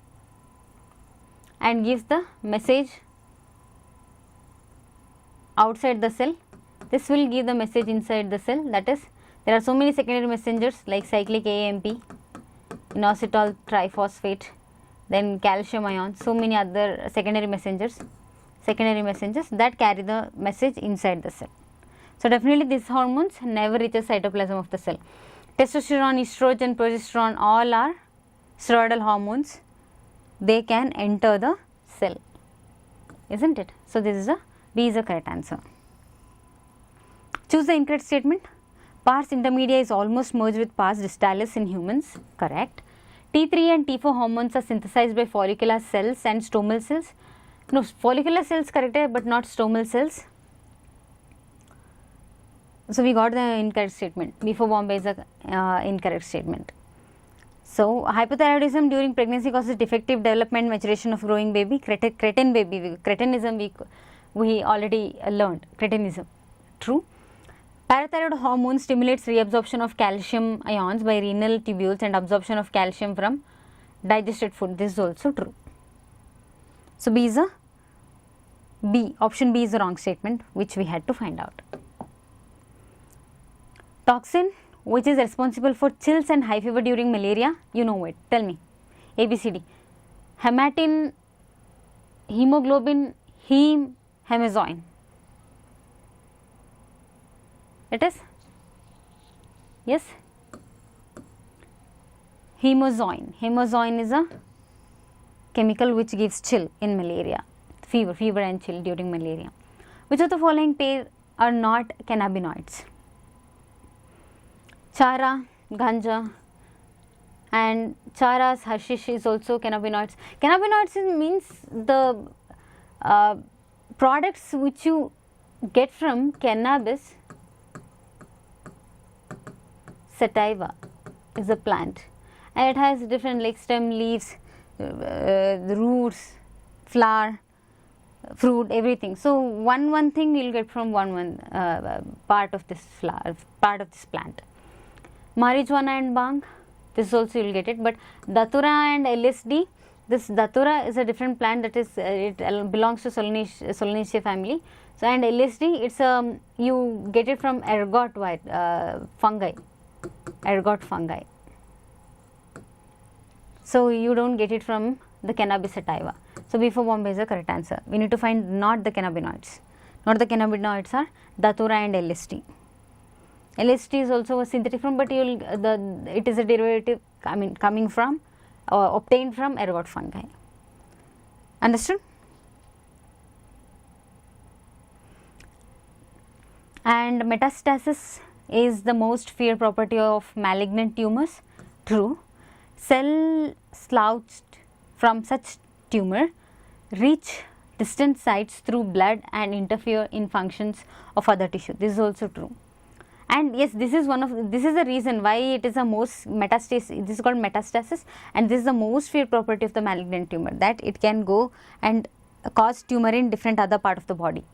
and gives the message outside the cell. This will give the message inside the cell. That is, there are so many secondary messengers like cyclic AMP, inositol triphosphate, then calcium ion, so many other secondary messengers that carry the message inside the cell. So definitely these hormones never reaches cytoplasm of the cell. Testosterone, estrogen, progesterone, all are steroidal hormones. They can enter the cell, isn't it? So this is a B is the correct answer. Choose the incorrect statement. Pars intermedia is almost merged with pars distalis in humans. Correct. T3 and T4 hormones are synthesized by follicular cells and stromal cells. No, follicular cells corrected, but not stromal cells. So we got the incorrect statement. B for Bombay is the incorrect statement. So hypothyroidism during pregnancy causes defective development, maturation of growing baby. Cretinism we already learned. Cretinism, true. Parathyroid hormone stimulates reabsorption of calcium ions by renal tubules and absorption of calcium from digested food. This is also true. So B is a B. Option B is the wrong statement, which we had to find out. Toxin which is responsible for chills and high fever during malaria. You know it. Tell me. A, B, C, D. Hematin, hemoglobin, heme, hemozoin. It is? Yes? Hemozoin. Hemozoin is a chemical which gives chill in malaria. Fever and chill during malaria. Which of the following pair are not cannabinoids? Chara, ganja, and charas, hashish is also cannabinoids. Cannabinoids means the products which you get from cannabis sativa is a plant, and it has different like stem, leaves, the roots, flower, fruit, everything. So one thing you will get from one part of this flower, part of this plant. Marijuana and bhang, this also you will get it, but datura and LSD, this datura is a different plant, that is it belongs to Solanaceae family. So and LSD, it's you get it from ergot fungi, ergot fungi. So you don't get it from the cannabis sativa. So B for Bombay is the correct answer. We need to find not the cannabinoids. Not the cannabinoids are datura and LSD. Elasticity is also a synthetic form, but it is a derivative, I mean, coming from obtained from ergot fungi. Understood? And metastasis is the most feared property of malignant tumors. True. Cell slouched from such tumor reach distant sites through blood and interfere in functions of other tissue. This is also true. And yes, this is the reason why it is a most metastasis. This is called metastasis, and this is the most feared property of the malignant tumor, that it can go and cause tumor in different other part of the body.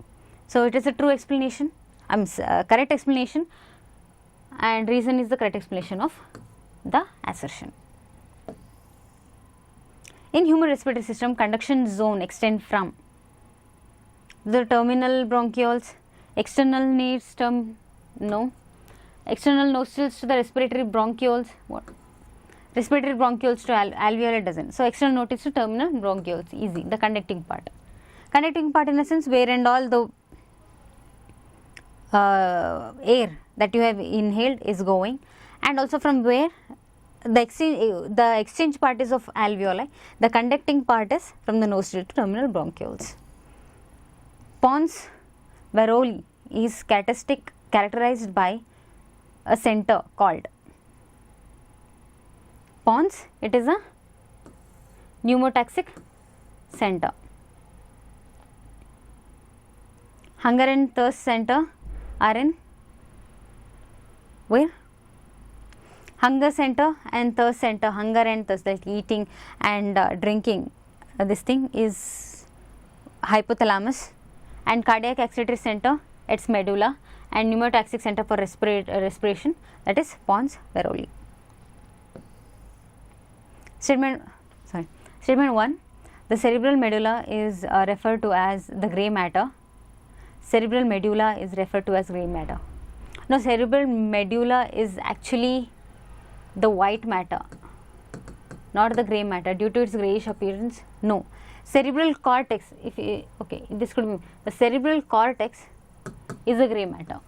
So it is a true explanation, correct explanation, and reason is the correct explanation of the assertion. In human respiratory system, conduction zone extend from the terminal bronchioles, external needs external nostrils to the respiratory bronchioles. What? Respiratory bronchioles to alveolar doesn't. So external nostrils to terminal bronchioles, easy. The conducting part. Conducting part in a sense where and all the air that you have inhaled is going, and also from where the exchange part is of alveoli, the conducting part is from the nostril to terminal bronchioles. Pons varoli is characterized by a center called pons. It is a pneumotaxic center. Hunger and thirst center are in where? Hunger center and thirst center. Hunger and thirst, like eating and drinking, this thing is hypothalamus, and cardiac excretory center, its medulla, and pneumotaxic center for respiration, that is pons varoli. Statement 1. The cerebral medulla is referred to as the grey matter. Cerebral medulla is referred to as grey matter. Now, cerebral medulla is actually the white matter, not the grey matter, due to its greyish appearance. No, cerebral cortex, this could be the cerebral cortex is a grey matter.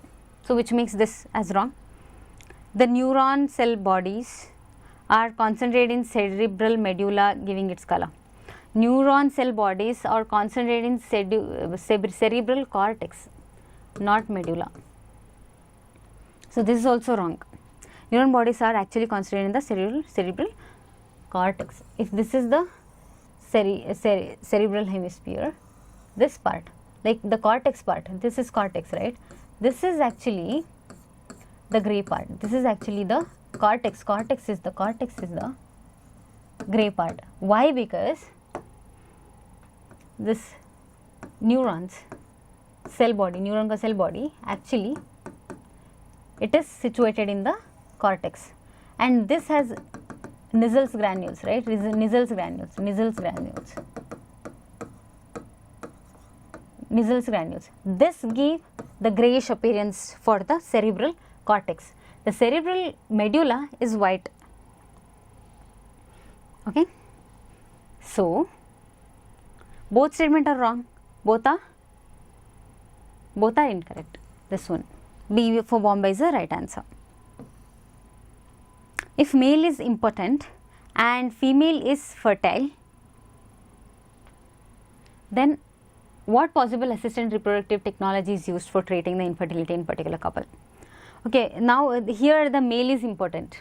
So, which makes this as wrong. The neuron cell bodies are concentrated in cerebral medulla, giving its color. Neuron cell bodies are concentrated in cerebral cortex, not medulla. So, this is also wrong. Neuron bodies are actually concentrated in the cerebral cortex. If this is the cerebral hemisphere, this part, like the cortex part, this is cortex, right? This is actually the grey part. This is actually the cortex. Cortex is the grey part. Why? Because this neuron cell body actually it is situated in the cortex, and this has Nissls granules, right? Nissls granules. This give the greyish appearance for the cerebral cortex. The cerebral medulla is white. Okay. So, both statements are wrong. Both are incorrect. This one, B for Bombay, is the right answer. If male is impotent and female is fertile, then what possible assisted reproductive technology is used for treating the infertility in particular couple? Okay, now here the male is impotent.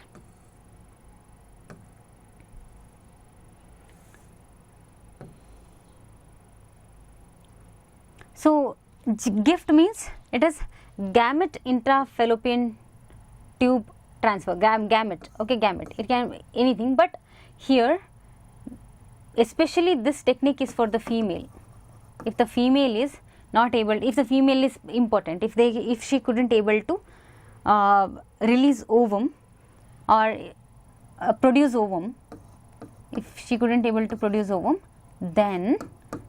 So, gift means it is gamete intrafallopian tube transfer, gamete, okay, gamete, it can be anything, but here especially this technique is for the female. If the female is not able, if the female is impotent, if she couldn't able to release ovum or produce ovum, if she couldn't able to produce ovum, then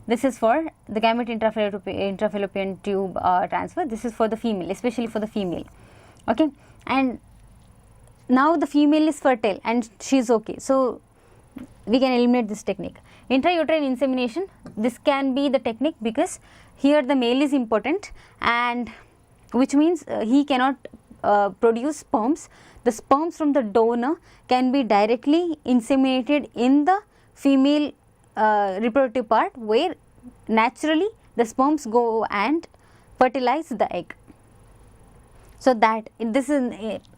this is for the gamete intrafallopian tube transfer. This is for the female, especially for the female. Okay, and now the female is fertile and she is okay. So, we can eliminate this technique. Intrauterine insemination, this can be the technique because here the male is impotent, and which means he cannot produce sperms, the sperms from the donor can be directly inseminated in the female reproductive part, where naturally the sperms go and fertilize the egg. So that this is,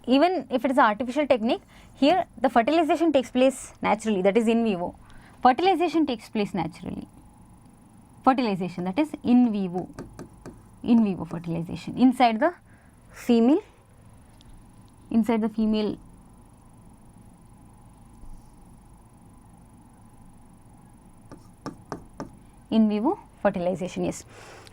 even if it is an artificial technique, here the fertilization takes place naturally, that is in vivo. Fertilization takes place naturally. Fertilization, that is in vivo fertilization inside the female, in vivo fertilization, yes.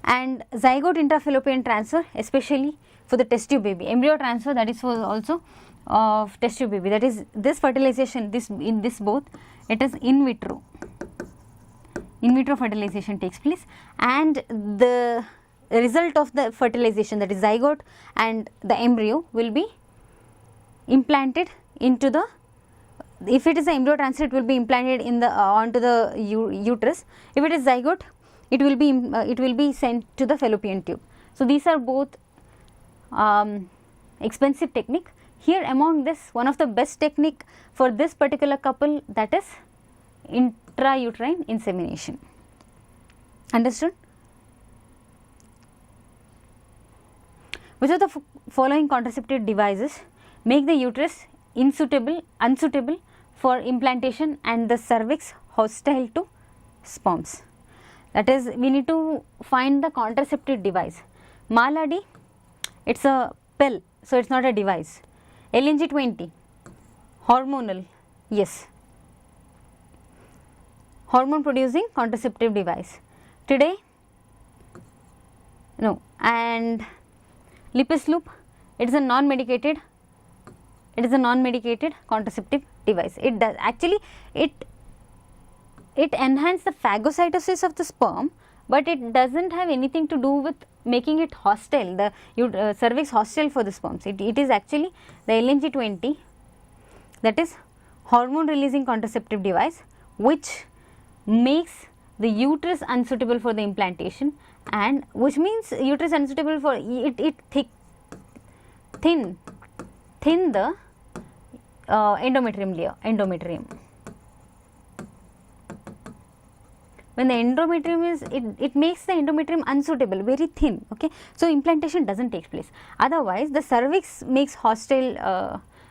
And zygote intrafallopian transfer, especially for the test tube baby, embryo transfer, that is for also of test tube baby, that is this fertilization, in this both, it is in vitro fertilization takes place, and the result of the fertilization, that is zygote and the embryo, will be implanted into the, if it is an embryo transfer, it will be implanted in the onto the uterus. If it is zygote, it will be sent to the fallopian tube. So these are both expensive technique. Here among this, one of the best technique for this particular couple, that is intrauterine insemination. Understood? Which of the following contraceptive devices make the uterus unsuitable for implantation and the cervix hostile to sperms? That is, we need to find the contraceptive device. Maladi, it's a pill, so it's not a device. LNG-20, hormonal, yes, hormone producing contraceptive device. Today, no. And Lipis loop, it is a non-medicated contraceptive device. It does actually, it enhances the phagocytosis of the sperm, but it doesn't have anything to do with making it hostile, the cervix hostile for the sperms. It is actually the LNG-20, that is hormone releasing contraceptive device, which makes the uterus unsuitable for the implantation, and which means uterus unsuitable for it thin the endometrium layer, when the endometrium is, it makes the endometrium unsuitable, very thin, okay. So implantation doesn't take place. Otherwise the cervix makes hostile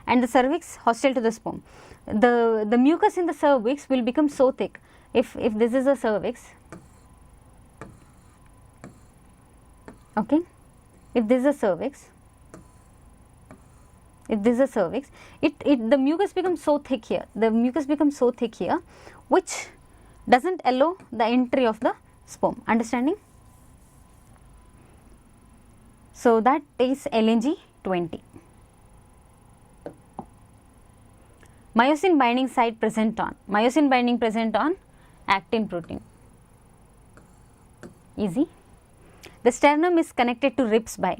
and the cervix hostile to the sperm. The mucus in the cervix will become so thick. If this is a cervix, okay, if this is a cervix, the mucus becomes so thick here, which doesn't allow the entry of the sperm. Understanding? So that is LNG-20. Myosin binding site present on, actin protein, easy. The sternum is connected to ribs by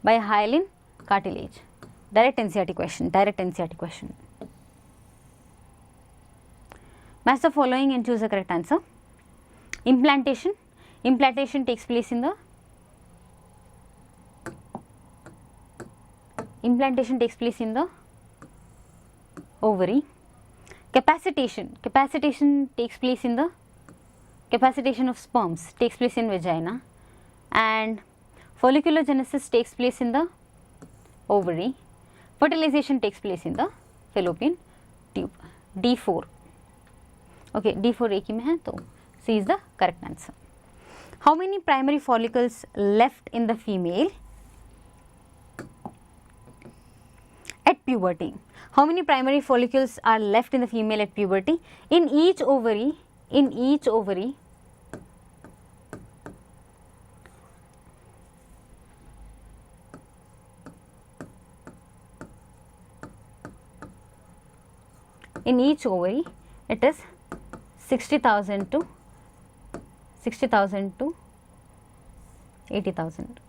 hyaline cartilage. Direct NCERT question. Match the following and choose the correct answer. Implantation takes place in the ovary. Capacitation takes place in the, capacitation of sperms takes place in vagina, and folliculogenesis takes place in the ovary. Fertilization takes place in the fallopian tube. D4, okay, D4 एक ही में है, तो C is the correct answer. How many primary follicles left in the female at puberty? How many primary follicles are left in the female at puberty? In each ovary, it is 60,000 to 80,000.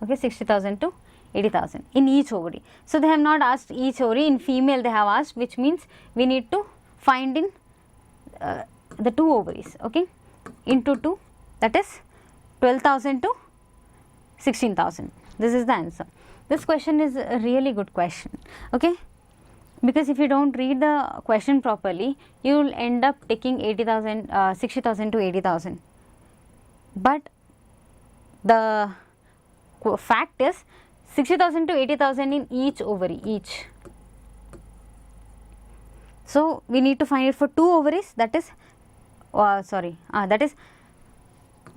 Okay, 60,000 to 80,000 in each ovary. So they have not asked each ovary. In female they have asked, which means we need to find in the 2 ovaries, okay, into 2, that is 12,000 to 16,000. This is the answer. This question is a really good question, okay, because if you don't read the question properly, you will end up taking 80,000, 60,000 to 80,000. But the fact is 60,000 to 80,000 in each ovary, each. So we need to find it for 2 ovaries, that is that is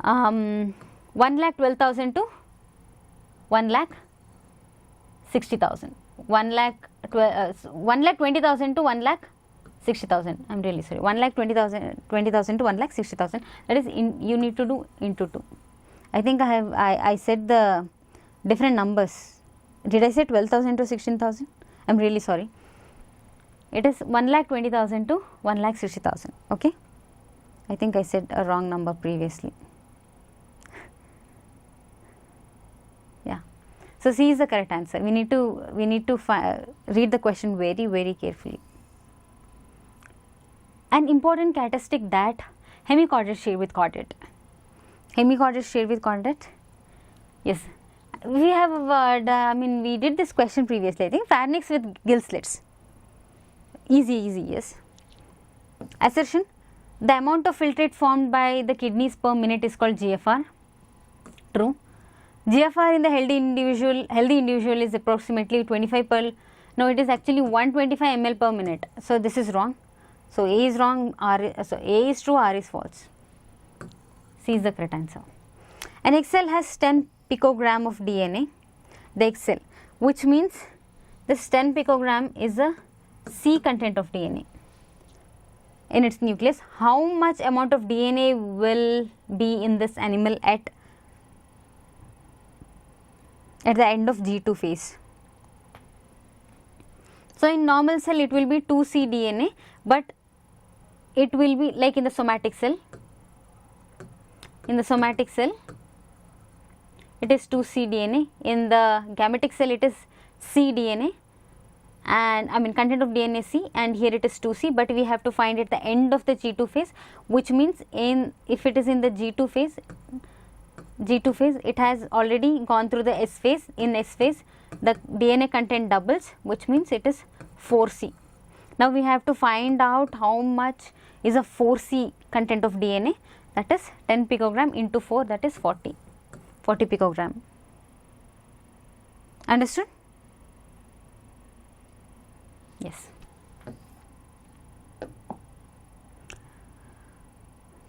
1,12,000 to 1,60,000. 1,20,000 to 1,60,000. I am really sorry. 1,20,000 to 1,60,000. That is you need to do into 2. I think I said the different numbers. Did I say 12,000 to 16,000? I am really sorry. It is 1,20,000 to 1,60,000. Okay. I think I said a wrong number previously. Yeah. So C is the correct answer. We need to read the question very, very carefully. An important characteristic that hemichordate shade with chordate. Hemichordate shade with chordate. Yes. We have we did this question previously. I think pharynx with gill slits. Easy, yes. Assertion: the amount of filtrate formed by the kidneys per minute is called GFR. True. GFR in the healthy individual is approximately 25 per. No, it is actually 125 ml per minute. So this is wrong. So A is wrong. A is true. R is false. C is the correct answer. An egg cell has 10 picogram of DNA. The egg cell, which means this 10 picogram is the C content of DNA in its nucleus. How much amount of DNA will be in this animal at the end of G2 phase? So in normal cell it will be 2C DNA, but it will be like in the somatic cell. In the somatic cell it is 2C DNA. In the gametic cell it is C DNA, and content of DNA C, and here it is 2C, but we have to find at the end of the G2 phase, which means if it is in the G2 phase it has already gone through the S phase. In S phase the DNA content doubles, which means it is 4C. Now we have to find out how much is a 4C content of DNA, that is 10 picogram into 4, that is 40 picogram. Understood? Yes.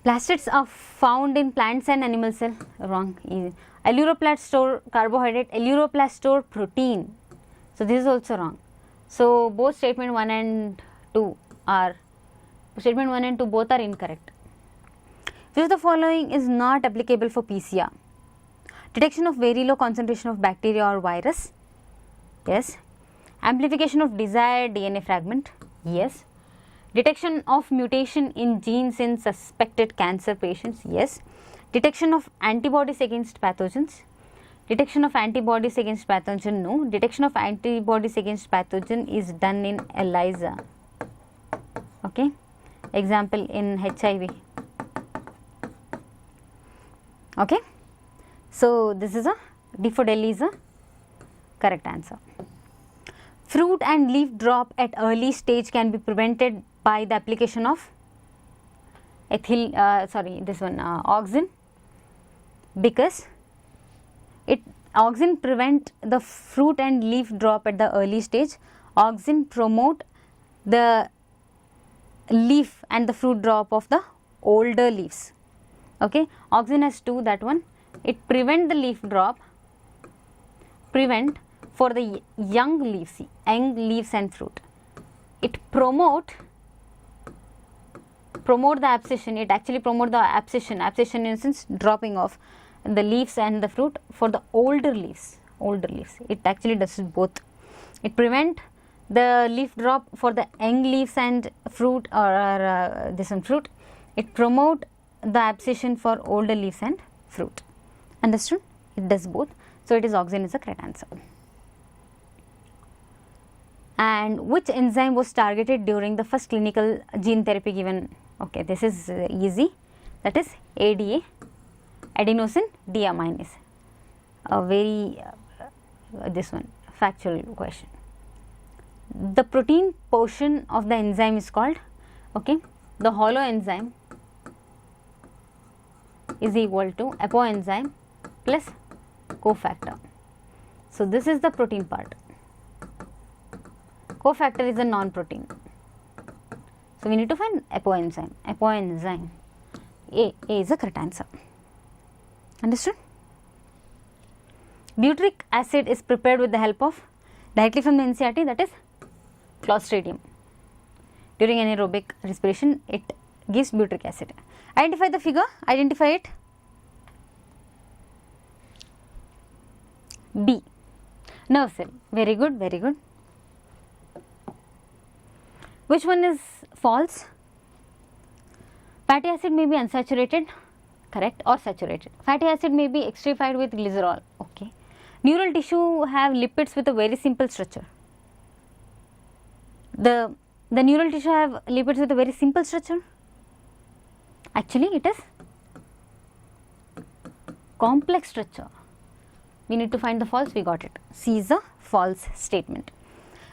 Plastids are found in plants and animal cell. Wrong. Alluroplast store carbohydrate, alluroplast store protein. So this is also wrong. So both statement 1 and 2 both are incorrect. Which of the following is not applicable for PCR? Detection of very low concentration of bacteria or virus? Yes. Amplification of desired DNA fragment? Yes. Detection of mutation in genes in suspected cancer patients? Yes. Detection of antibodies against pathogens? Detection of antibodies against pathogen? No. Detection of antibodies against pathogen is done in ELISA. Okay. Example in HIV. Okay. So this is D for Delhi is a correct answer. Fruit and leaf drop at early stage can be prevented by the application of auxin, because auxin prevent the fruit and leaf drop at the early stage. Auxin promote the leaf and the fruit drop of the older leaves. Okay, auxin has 2, that one. It prevent the leaf drop, prevent for the young leaves and fruit. It promote the abscission. It actually promote the abscission in the sense dropping of the leaves and the fruit for the older leaves. It actually does both. It prevent the leaf drop for the young leaves and fruit or fruit. It promote the abscission for older leaves and fruit. Understood? It does both. So it is auxin is the correct answer. And which enzyme was targeted during the first clinical gene therapy given? Okay, this is easy, that is ADA, adenosine deaminase. A very this one factual question. The protein portion of the enzyme is called, okay, the hollow enzyme is equal to apoenzyme plus cofactor. So this is the protein part. Cofactor is a non-protein. So we need to find apoenzyme. Apoenzyme. A is the correct answer. Understood? Butyric acid is prepared with the help of, directly from the NCERT, that is Clostridium. During anaerobic respiration, it gives butyric acid. Identify the figure. Identify it. B. Nerve cell. Very good. Very good. Which one is false? Fatty acid may be unsaturated, correct, or saturated. Fatty acid may be esterified with glycerol. Okay. Neural tissue have lipids with a very simple structure. The neural tissue have lipids with a very simple structure. Actually, it is complex structure. We need to find the false. We got it. C is a false statement.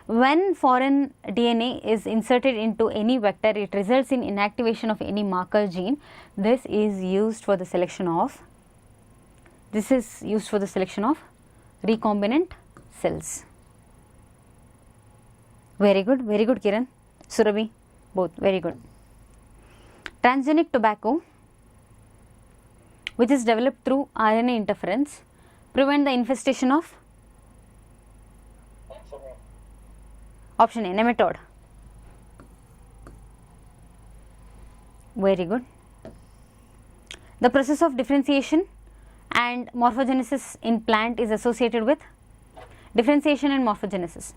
When foreign DNA is inserted into any vector, it results in inactivation of any marker gene. This is used for the selection of recombinant cells. Very good, Kiran, Surabhi, both very good. Transgenic tobacco, which is developed through RNA interference, prevent the infestation of option A, nematode. Very good. The process of differentiation and morphogenesis in plant is associated with differentiation and morphogenesis.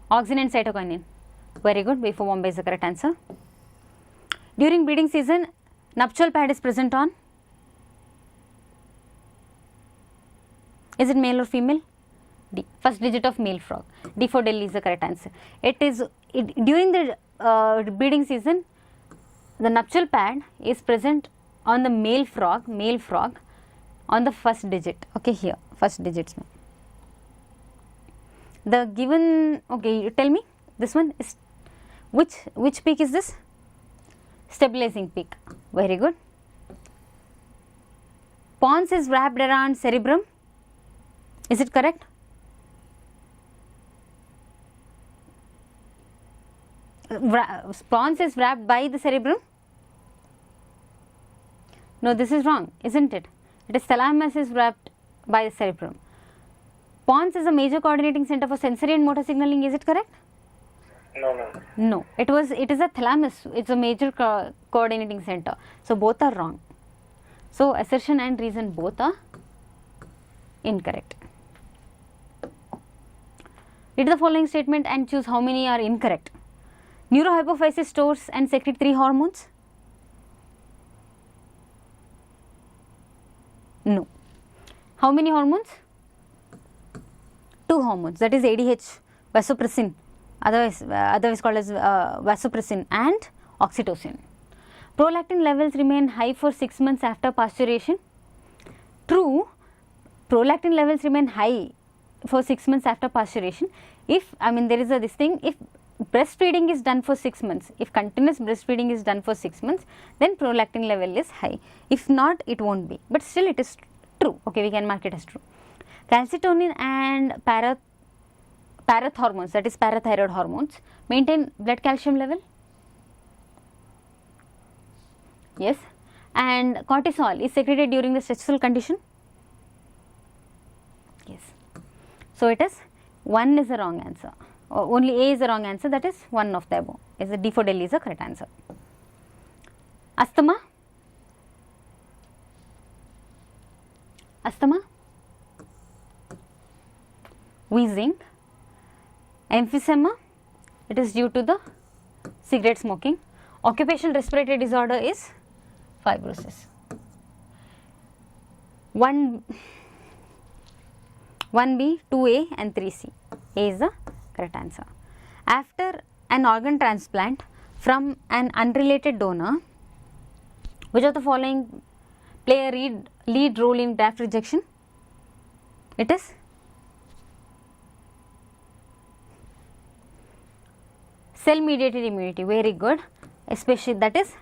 Auxin and cytokinin. Very good. B for Bombay is the correct answer. During breeding season, nuptial pad is present on. Is it male or female? D. First digit of male frog. D for Delhi is the correct answer. During the breeding season, the nuptial pad is present on the male frog on the first digit. Okay, here first digits. The given, okay, you tell me, this one is which peak is this? Stabilizing peak. Very good. Pons is wrapped around cerebrum. Is it correct? Pons is wrapped by the cerebrum. No, this is wrong, isn't it? It is thalamus is wrapped by the cerebrum. Pons is a major coordinating center for sensory and motor signaling. Is it correct? No. It is a thalamus. It's a major coordinating center. So both are wrong. So assertion and reason both are incorrect. Read the following statement and choose how many are incorrect. Neurohypophysis stores and secrete 3 hormones. No. How many hormones? 2 hormones, that is ADH, vasopressin, otherwise called as vasopressin, and oxytocin. Prolactin levels remain high for 6 months after pasteurization. True, prolactin levels remain high for 6 months after pasteurization. If, there is this thing, if breastfeeding is done for 6 months, if continuous breastfeeding is done for 6 months, then prolactin level is high. If not, it won't be, but still it is true. Okay, we can mark it as true. Calcitonin and parathormones, that is parathyroid hormones, maintain blood calcium level. Yes. And cortisol is secreted during the stressful condition. Yes. So it is 1 is the wrong answer. Only A is the wrong answer, that is 1 of the above. Is the D for Delhi is the correct answer. Asthma. Wheezing, emphysema, it is due to the cigarette smoking. Occupational respiratory disorder is fibrosis. 1B, 2A and 3C. A is the correct answer. After an organ transplant from an unrelated donor, which of the following play a lead role in graft rejection? It is cell mediated immunity. Very good. Especially that is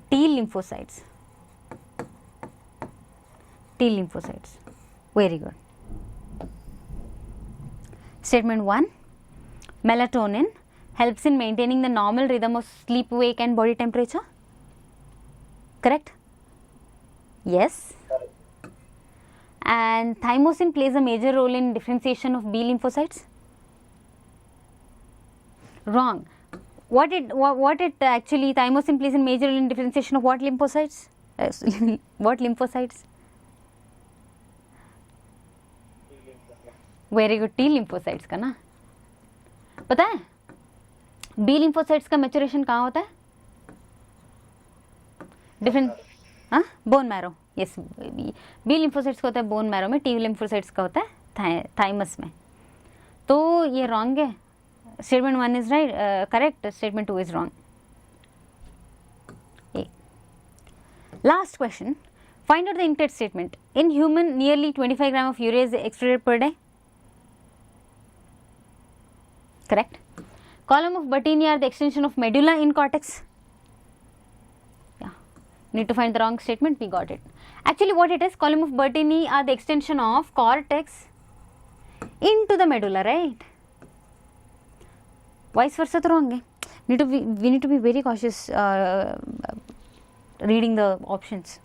T lymphocytes. T lymphocytes. Very good. Statement 1. Melatonin helps in maintaining the normal rhythm of sleep, wake and body temperature. Correct? Yes. And thymosin plays a major role in differentiation of B lymphocytes. Wrong. What it actually, thymosin plays a major role in differentiation of what lymphocytes? What lymphocytes? Very good, T lymphocytes का ना. पता है B lymphocytes का maturation कहाँ होता है? Different, हाँ, bone marrow. Yes, B lymphocytes का होता है बोन मैरो में, टी लिम्फोसाइट्स का होता है थाइमस में. तो ये रॉन्ग है. Statement 1 is right, correct. Statement 2 is wrong. Last question. Find out the incorrect statement. In human, nearly 25 grams of urea is excreted per day. Correct. Column of Bertini are the extension of medulla in cortex. Yeah. Need to find the wrong statement. We got it. Actually, what it is? Column of Bertini are the extension of cortex into the medulla, right? Vice versa, तो wrong है. We need to be very cautious reading the options.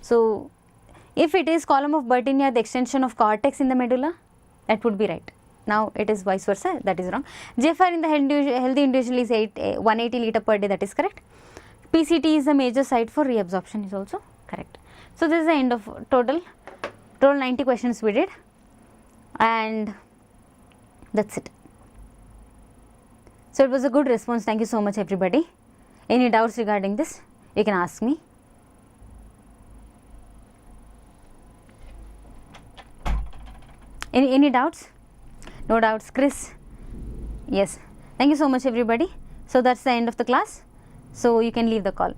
So, if it is column of Bertini are the extension of cortex in the medulla, that would be right. Now, it is vice versa, that is wrong. GFR in the healthy individual is 180 liter per day, that is correct. PCT is the major site for reabsorption, is also correct. So, this is the end of total 90 questions we did, and that's it. So, it was a good response. Thank you so much, everybody. Any doubts regarding this, you can ask me. Any doubts? No doubts, Chris? Yes. Thank you so much, everybody. So, that's the end of the class. So, you can leave the call.